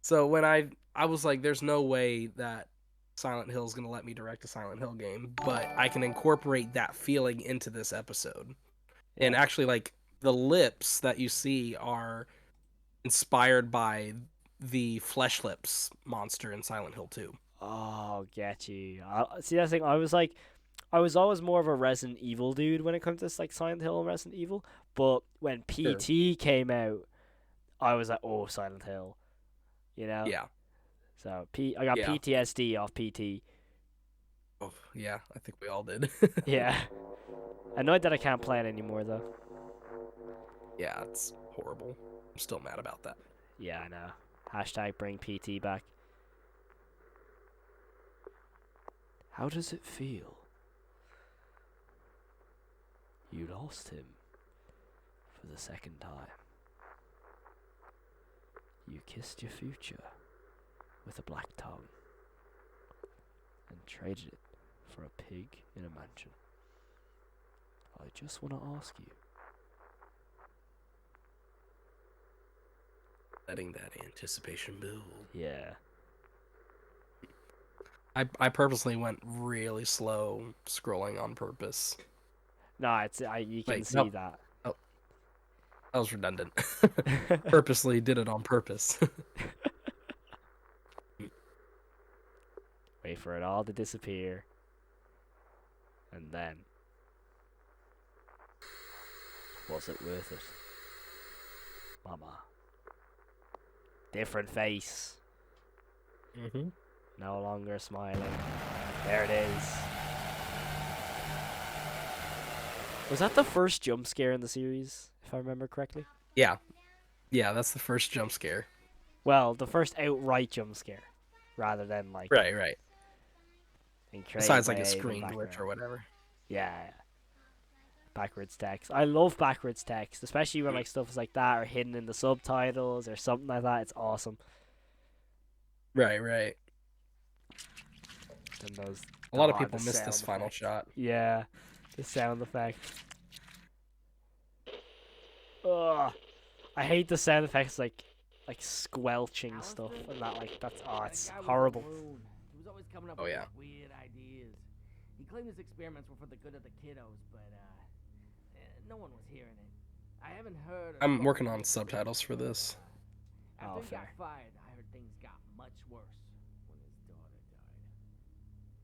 So when I was like, there's no way that Silent Hill is going to let me direct a Silent Hill game, but I can incorporate that feeling into this episode. Yeah. And actually, like, the lips that you see are inspired by the Flesh Lips monster in Silent Hill 2. Oh, get you. See, that's the thing. I was always more of a Resident Evil dude when it comes to like Silent Hill and Resident Evil, but when PT came out, I was like, oh, Silent Hill, you know. Yeah. So I got Yeah. PTSD off PT. Oh, yeah, I think we all did. Yeah. Annoyed that I can't play it anymore though. Yeah, it's horrible. I'm still mad about that. Yeah, I know. Hashtag bring PT back. How does it feel? You lost him for the second time. You kissed your future with a black tongue and traded it for a pig in a mansion. I just want to ask you. Letting that anticipation build. Yeah. I purposely went really slow scrolling on purpose. No, you can see nope. that. Oh, that was redundant. Purposely did it on purpose. Wait for it all to disappear. And then... was it worth it? Mama. Different face. Mm-hmm. No longer smiling. There it is. Was that the first jump scare in the series, if I remember correctly? Yeah. Yeah, that's the first jump scare. Well, the first outright jump scare. Rather than like... Right. Besides like a screen glitch or whatever. Yeah. Backwards text. I love backwards text, especially when like stuff is like that or hidden in the subtitles or something like that. It's awesome. Right. And those, a lot of people miss this final shot. Yeah, the sound effect. Ugh, I hate the sound effects like squelching stuff and that that's it's horrible. He was always coming up with weird ideas. He claimed his experiments were for the good of the kiddos, but no one was hearing it. I haven't heard. I'm working on subtitles for this. After he got fired, I heard things got much worse when his daughter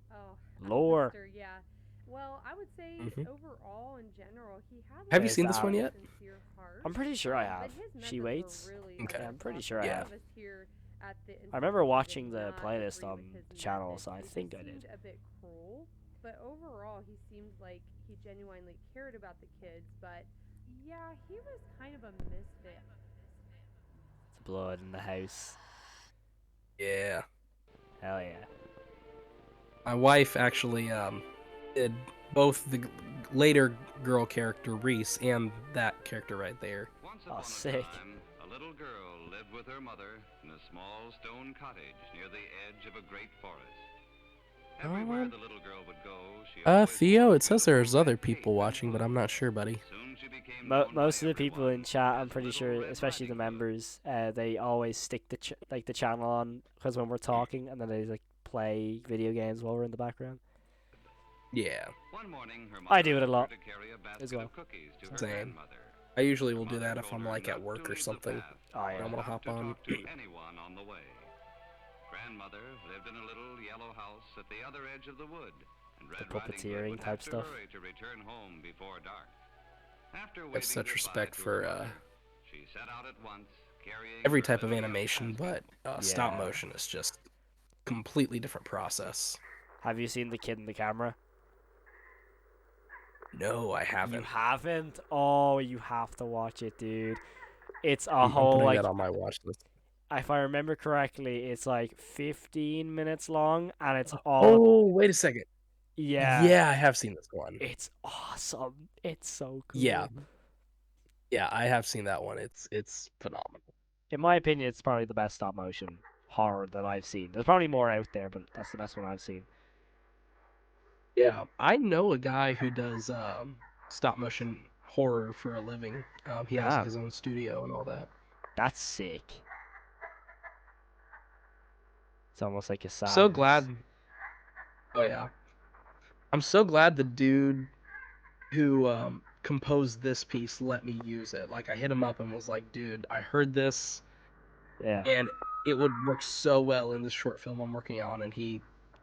died. Oh, lore. Sister, yeah. Well, I would say overall, in general, he had. Have you seen this one yet? I'm pretty sure I have. She waits. Really okay. Yeah, I'm pretty sure I have. I remember watching the playlist on the channel, so I think I did. A bit cruel, but overall, he seemed like he genuinely cared about the kids. But yeah, he was kind of a misfit. It's blood in the house. Yeah. Hell yeah. My wife actually did both the later girl character Reese and that character right there. Oh, sick. A little girl lived with her mother in a small stone cottage near the edge of a great forest. Everywhere the little girl would go, Theo, it says there's other people watching, but I'm not sure, buddy. Most of the people in chat, I'm pretty sure, especially the members, they always stick the channel on because when we're talking, and then they like play video games while we're in the background. Yeah. I do it a lot as well. Same. I usually will do that if I'm like at work or something. Oh yeah. I'm gonna hop on. Grandmother lived in a little yellow house at the other edge of the wood, and the puppeteering type stuff. To return home before dark. After I have such respect for she set out at once, every type of animation, but stop motion is just completely different process. Have you seen The Kid in the Camera? No, I haven't. You haven't? Oh, you have to watch it, dude. It's a whole I'm putting like that on my watch list. If I remember correctly, it's like 15 minutes long, and it's all. Oh, wait a second. Yeah. Yeah, I have seen this one. It's awesome. It's so cool. Yeah. Yeah, I have seen that one. It's phenomenal. In my opinion, it's probably the best stop motion horror that I've seen. There's probably more out there, but that's the best one I've seen. Yeah, I know a guy who does stop motion horror for a living. He has his own studio and all that. That's sick. It's almost like a song. So glad. Oh yeah. I'm so glad the dude who composed this piece let me use it. Like I hit him up and was like, "Dude, I heard this, and it would work so well in this short film I'm working on." And he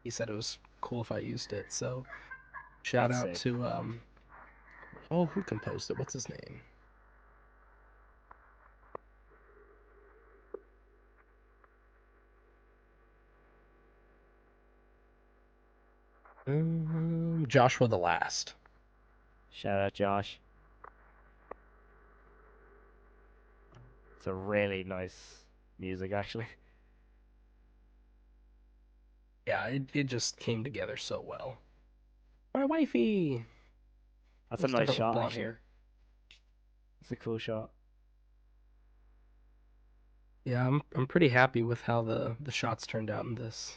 said it was cool if I used it. So shout out to who composed it? What's his name? Joshua the Last. Shout out, Josh. It's a really nice music, actually. Yeah, it just came together so well. My wifey. That's a Let's start nice with shot, blonde actually. hair. It's a cool shot. Yeah, I'm pretty happy with how the shots turned out in this.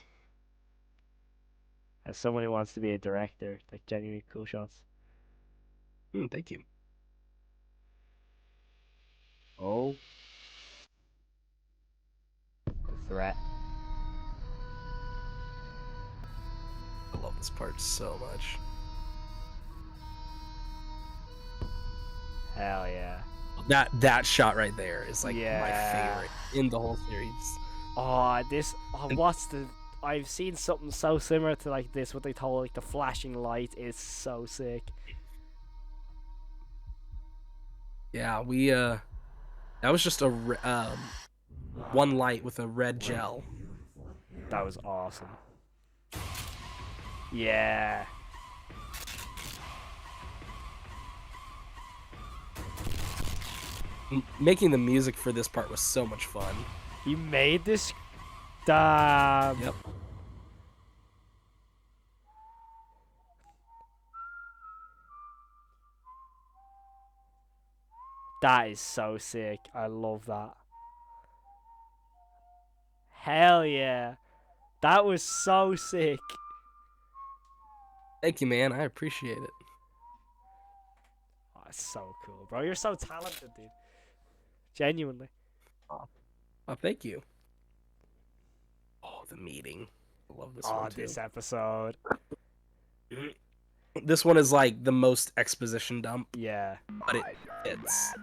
As someone who wants to be a director, like genuinely cool shots. Thank you. Oh. The threat. I love this part so much. Hell yeah. That shot right there is like my Yeah. favorite in the whole series. What's the... I've seen something so similar to like this, what they call like the flashing light is so sick. Yeah, we that was just a one light with a red gel. That was awesome. Yeah. Making the music for this part was so much fun. You made this? Damn. Yep. That is so sick. I love that. Hell yeah. That was so sick. Thank you, man. I appreciate it. Oh, it's so cool, bro. You're so talented, dude. Genuinely. Oh, thank you. Oh, the meeting. I love this one too. This episode. This one is like the most exposition dump. Yeah. But it fits.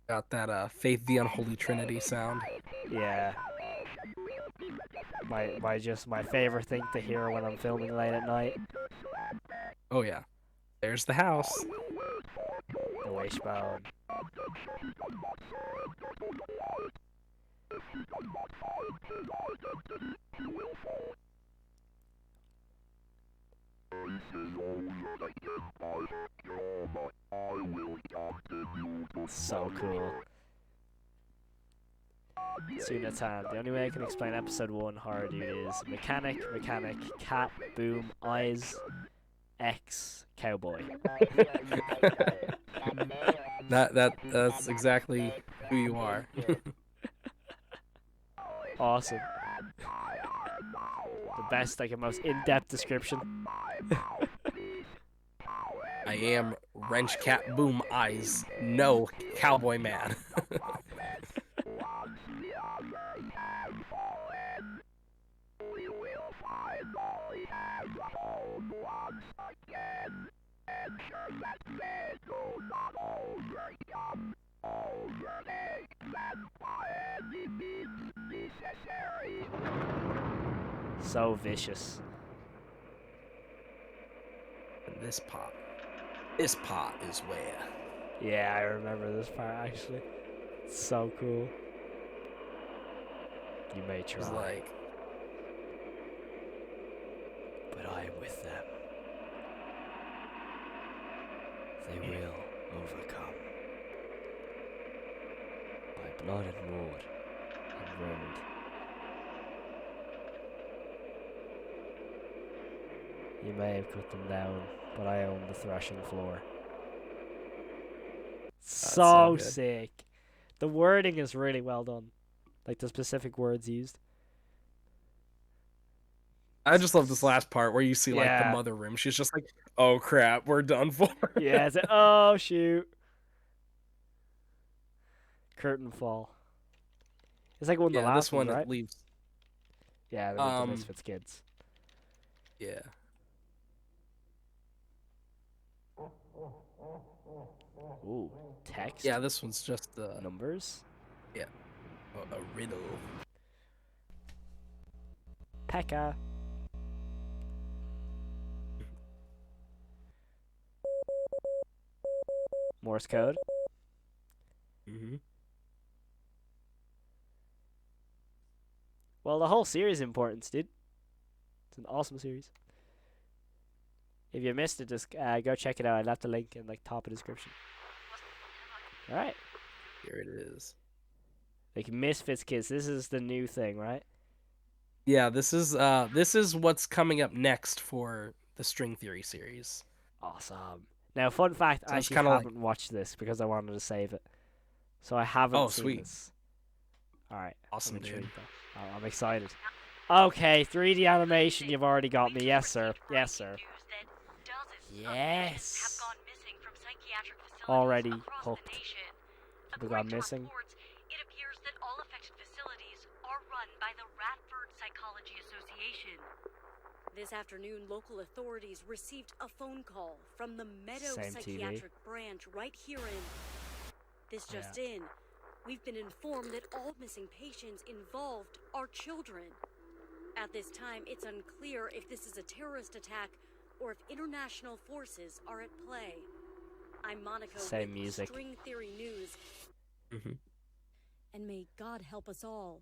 Got that Faith the Unholy Trinity sound. Yeah. My favorite thing to hear when I'm filming late at night. Oh yeah. There's the house. The wishbone. So cool. Sunatan. The only way I can explain episode 1 horror dude is mechanic, cat, boom, eyes, X, cowboy. That's exactly who you are. Awesome. The best, like, a most in-depth description. I am wrench cat boom eyes. No cowboy man. So vicious. And this pot. This pot is where. Yeah, I remember this part actually. It's so cool. You may try. It's like, but I am with them. They will overcome. By blood and wood and road. You may have cut them down, but I own the threshing floor. So good. sick. The wording is really well done. Like the specific words used. I just love this last part where you see like the mother room. She's just like, "Oh crap, we're done for." Yeah, it's like, oh shoot. Curtain fall. It's like one of the last this one ones, right? leaves. Yeah, the Misfits kids. Yeah. Ooh, text. Yeah, this one's just numbers. Yeah, a riddle. Pekka. Morse code. Mm-hmm. Well, the whole series is important, dude. It's an awesome series. If you missed it, just go check it out. I left the link in like top of the description. All right. Here it is. Like Misfits Kids. This is the new thing, right? Yeah, this is what's coming up next for the String Theory series. Awesome. Now, fun fact: So I it's actually kinda like- haven't watched this because I wanted to save it, so I haven't Oh, seen sweet. this. All right. Awesome, I'm dude. intrigued, though. I'm excited. Okay, 3D animation. You've already got me. Yes, sir. Yes, sir. Yes. Already hooked. People got missing. It appears that all affected facilities are run by the Radford Psychology Association. This afternoon, local authorities received a phone call from the Meadow Same Psychiatric Branch right here in. This just in. We've been informed that all missing patients involved are children. At this time, it's unclear if this is a terrorist attack or if international forces are at play. I'm Monica Same with music. String Theory News. Mhm. And may God help us all.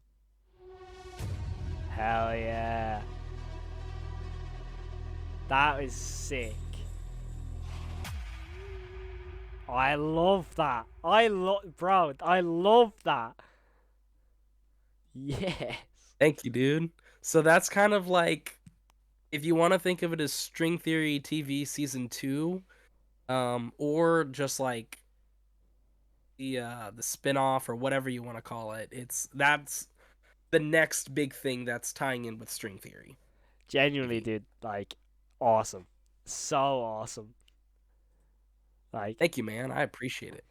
Hell yeah. That is sick. I love that. I love that. Yes. Thank you, dude. So that's kind of like, if you want to think of it as String Theory TV season 2, or just like the spin-off or whatever you want to call it. That's the next big thing that's tying in with String Theory. Genuinely, dude, like, awesome. So awesome. Like, thank you, man. I appreciate it.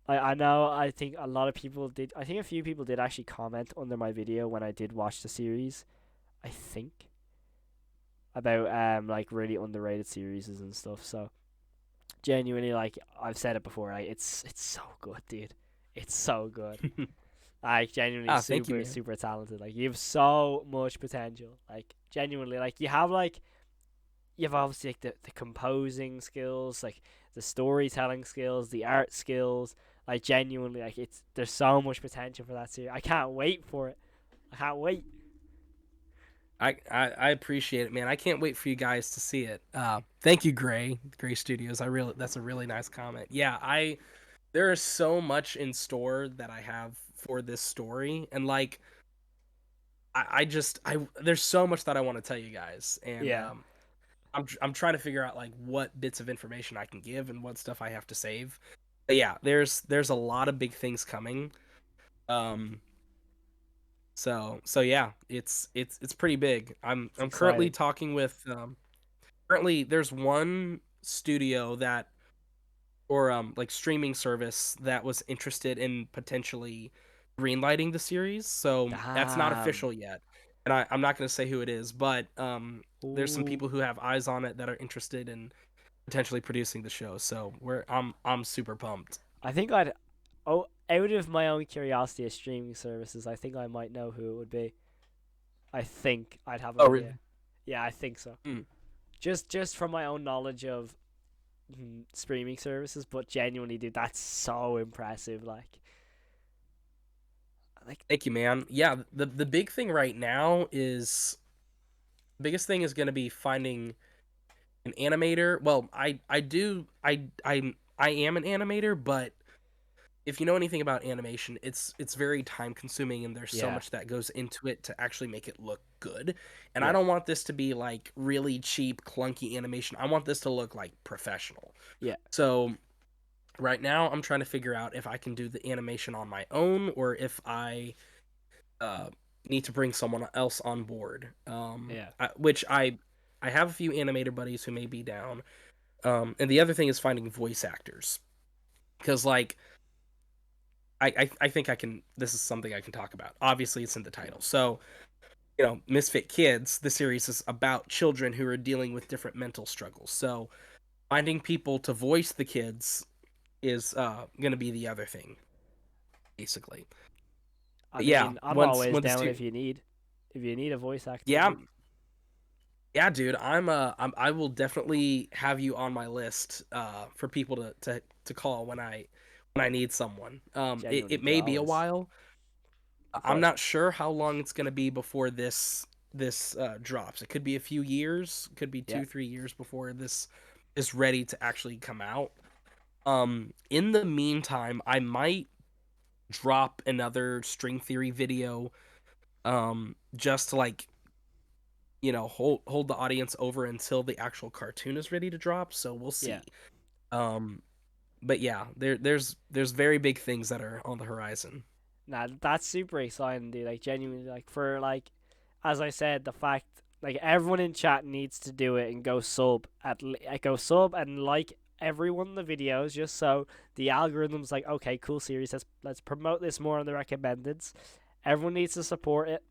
I know, I think a lot of people did, I think a few people did actually comment under my video when I did watch the series, I think, about, like, really underrated series and stuff, so, genuinely, like, I've said it before, like, it's so good, dude. It's so good. Like, genuinely thank you, super, man. super talented. Like, you have so much potential. Like, genuinely, like, you have obviously like the composing skills, like the storytelling skills, the art skills. Like, genuinely, like, there's so much potential for that series. I can't wait for it. I can't wait. I appreciate it, man. I can't wait for you guys to see it. Thank you, Gray Studios. That's a really nice comment. Yeah, there is so much in store that I have for this story, and like, there's so much that I want to tell you guys, and Yeah. I'm trying to figure out like what bits of information I can give and what stuff I have to save. But yeah, there's a lot of big things coming. So yeah, it's pretty big. I'm currently exciting. talking with currently there's one studio that, or like streaming service, that was interested in potentially greenlighting the series. So that's not Damn. official yet, and I'm not going to say who it is, but there's some Ooh. people who have eyes on it that are interested in potentially producing the show. So I'm super pumped. I think out of my own curiosity of streaming services, I think I might know who it would be. I think I'd have an idea. Really? Yeah, I think so. Mm. Just from my own knowledge of streaming services, but genuinely, dude, that's so impressive. Like, thank you, man. Yeah, the big thing right now is, biggest thing is going to be finding an animator. Well, I am an animator, but if you know anything about animation, it's very time consuming, and there's so Yeah. much that goes into it to actually make it look good. And I Yeah. don't want this to be like really cheap, clunky animation. I want this to look like professional. Yeah. So right now I'm trying to figure out if I can do the animation on my own, or if I need to bring someone else on board. Yeah. Which I have a few animator buddies who may be down. And the other thing is finding voice actors, because like, I think I can. This is something I can talk about. Obviously, it's in the title. So, Misfit Kids, the series is about children who are dealing with different mental struggles. So, finding people to voice the kids is going to be the other thing, basically. I Yeah, mean, I'm once always down the if you need a voice actor. yeah, yeah, dude, I will definitely have you on my list for people to call when I need someone. Genuinely, It may be a always. while. Of I'm course. not sure how long it's gonna be before this drops. It could be a few years, could be Yeah. 2-3 years before this is ready to actually come out. In the meantime, I might drop another string theory video, just to like, hold the audience over until the actual cartoon is ready to drop. So we'll Yeah. see. Um, but yeah, there's very big things that are on the horizon. Nah, that's super exciting, dude. Like genuinely, like for like, as I said, the fact like everyone in chat needs to do it and go sub and like everyone in the videos just so the algorithm's like, okay, cool series. Let's promote this more on the recommendeds. Everyone needs to support it.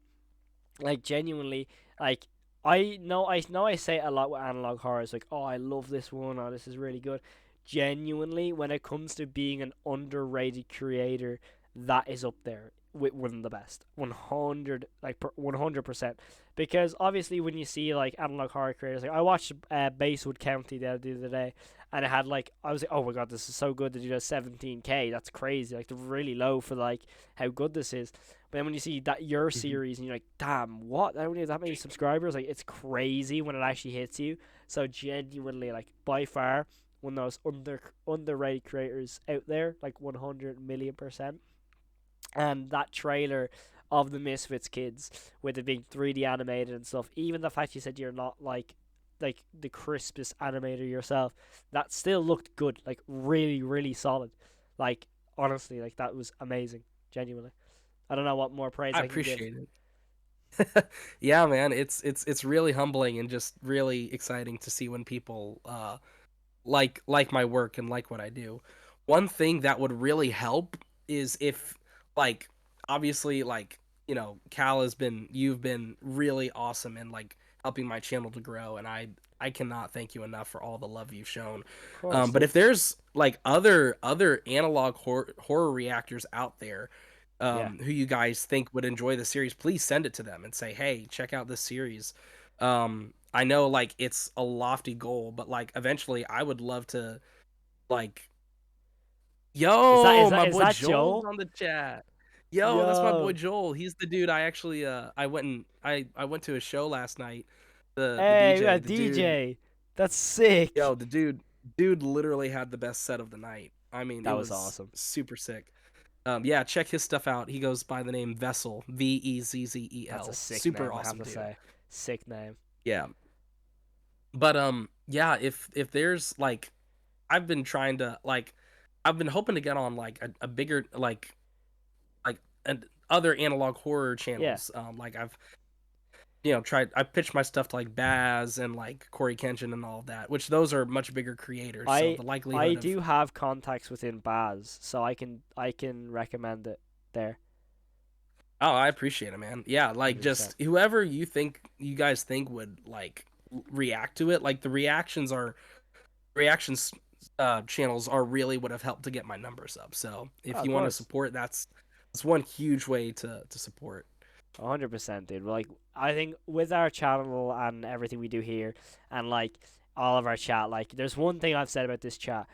Like genuinely, like I know I say it a lot with analog horrors, like, oh, I love this one, oh, this is really good. Genuinely, when it comes to being an underrated creator, that is up there with one of the best. 100%. Because obviously when you see like analog horror creators, like I watched Basewood County the other day, and it had like, I was like, oh my god, this is so good to do that 17K. That's crazy. Like they're really low for like how good this is. But then when you see that your series and you're like, damn, what? I don't have that many subscribers. Like it's crazy when it actually hits you. So genuinely, like by far one of those underrated creators out there, like 100 million%. And that trailer of the Misfits kids with it being 3D animated and stuff, even the fact you said you're not like the crispest animator yourself, that still looked good, like really, really solid. Like honestly, like that was amazing, genuinely. I don't know what more praise I I can give. appreciate it. Yeah, man, it's really humbling and just really exciting to see when people like my work and like what I do. One thing that would really help is if, like, obviously, like, Cal you've been really awesome in like helping my channel to grow, and I cannot thank you enough for all the love you've shown. Of course, But dude. if there's like other analog horror reactors out there, Yeah. who you guys think would enjoy the series, please send it to them and say, hey, check out this series. I know like it's a lofty goal, but like eventually I would love to, like, Is that is yo, that my is boy that Joel's Joel? on the chat. Yo, that's my boy Yo. Joel. He's the dude I actually I went to a show last night. The Hey, we got DJ, a the dude, DJ. That's sick. yo, the dude literally had the best set of the night. I mean, That it was was awesome. super sick. Yeah, check his stuff out. He goes by the name Vessel, That's a Vezzeel. sick Super name, I have awesome to dude. say. Sick name. Yeah. But yeah, if there's like, I've been trying to like, I've been hoping to get on like a bigger like and other analog horror Yeah. channels. Like I've tried, I pitched my stuff to like Baz and like Corey Kenshin and all of that, which those are much bigger creators. So I the I likelihood of, do have contacts within Baz, so I can recommend it there. oh, I appreciate it, man. Yeah, like 100%. just whoever you guys think would like react to it, like the reactions channels are really what have helped to get my numbers up. So Oh, if of you want to course. support, that's one huge way to support. 100%, dude. Like I think with our channel and everything we do here and like all of our chat, like there's one thing I've said about this chat.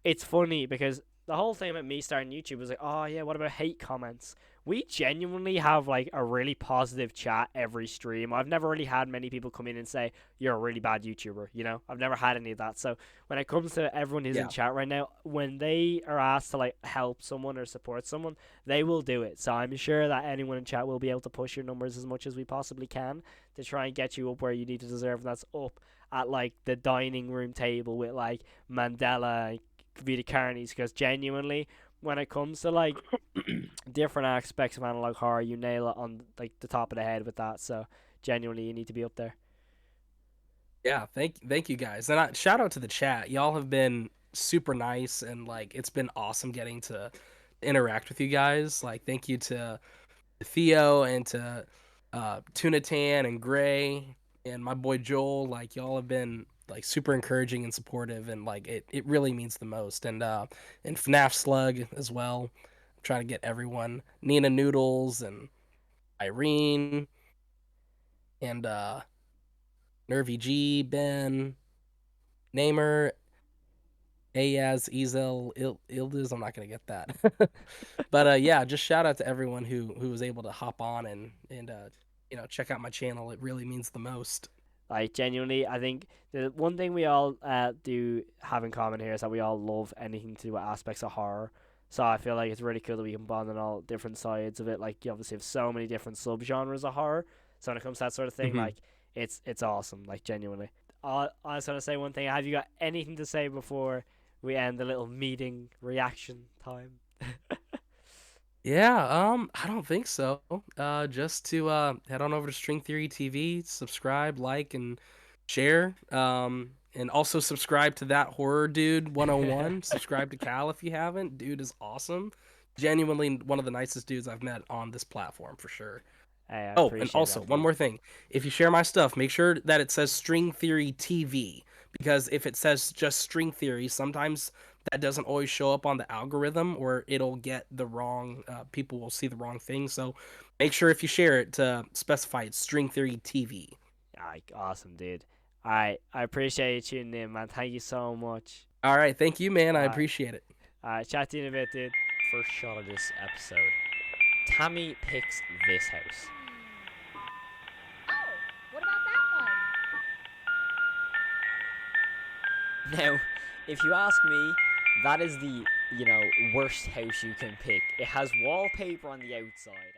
It's funny because the whole thing about me starting YouTube was like, oh yeah, what about hate comments? We genuinely have like a really positive chat every stream. I've never really had many people come in and say you're a really bad YouTuber. I've never had any of that. So when it comes to everyone who's in Yeah. chat right now, when they are asked to like help someone or support someone, they will do it. So I'm sure that anyone in chat will be able to push your numbers as much as we possibly can to try and get you up where you need to deserve. And that's up at like the dining room table with like Mandela, Vita Carnies, because genuinely, when it comes to like different aspects of analog horror, you nail it on like the top of the head with that. So genuinely, you need to be up there. Yeah, thank you guys. And shout out to the chat. Y'all have been super nice, and like it's been awesome getting to interact with you guys. Like thank you to Theo and to Tunatan and Gray and my boy Joel. Like y'all have been like super encouraging and supportive, and like it really means the most. And FNAF Slug as well. I'm trying to get everyone. Nina Noodles and Irene and Nervy G, Ben, Namer, Ayaz, Ezel, Ildiz. I'm not gonna get that. But yeah, just shout out to everyone who was able to hop on and check out my channel. It really means the most. Like genuinely, I think the one thing we all do have in common here is that we all love anything to do with aspects of horror. So I feel like it's really cool that we can bond on all different sides of it. Like you obviously have so many different subgenres of horror. So when it comes to that sort of thing, Mhm. like it's awesome. Like genuinely. I just want to say one thing. Have you got anything to say before we end the little meeting reaction time? Yeah, I don't think so. Just to head on over to String Theory TV, subscribe, like, and share. And also subscribe to that horror dude 101. Subscribe to Cal if you haven't. Dude is awesome. Genuinely one of the nicest dudes I've met on this platform for sure. Hey, I Oh, and appreciate also that, one dude. more thing. If you share my stuff, make sure that it says String Theory TV, because if it says just String Theory, sometimes that doesn't always show up on the algorithm, or it'll get the wrong people will see the wrong thing. So make sure if you share it to specify it's String Theory TV. Alright, awesome, dude. Alright, I appreciate you tuning in, man. Thank you so much. All right, thank you, man. I Alright, appreciate it. chat to you in a bit, dude. First shot of this episode. Tammy picks this house. Oh, what about that one? Now, if you ask me, that is the, worst house you can pick. It has wallpaper on the outside.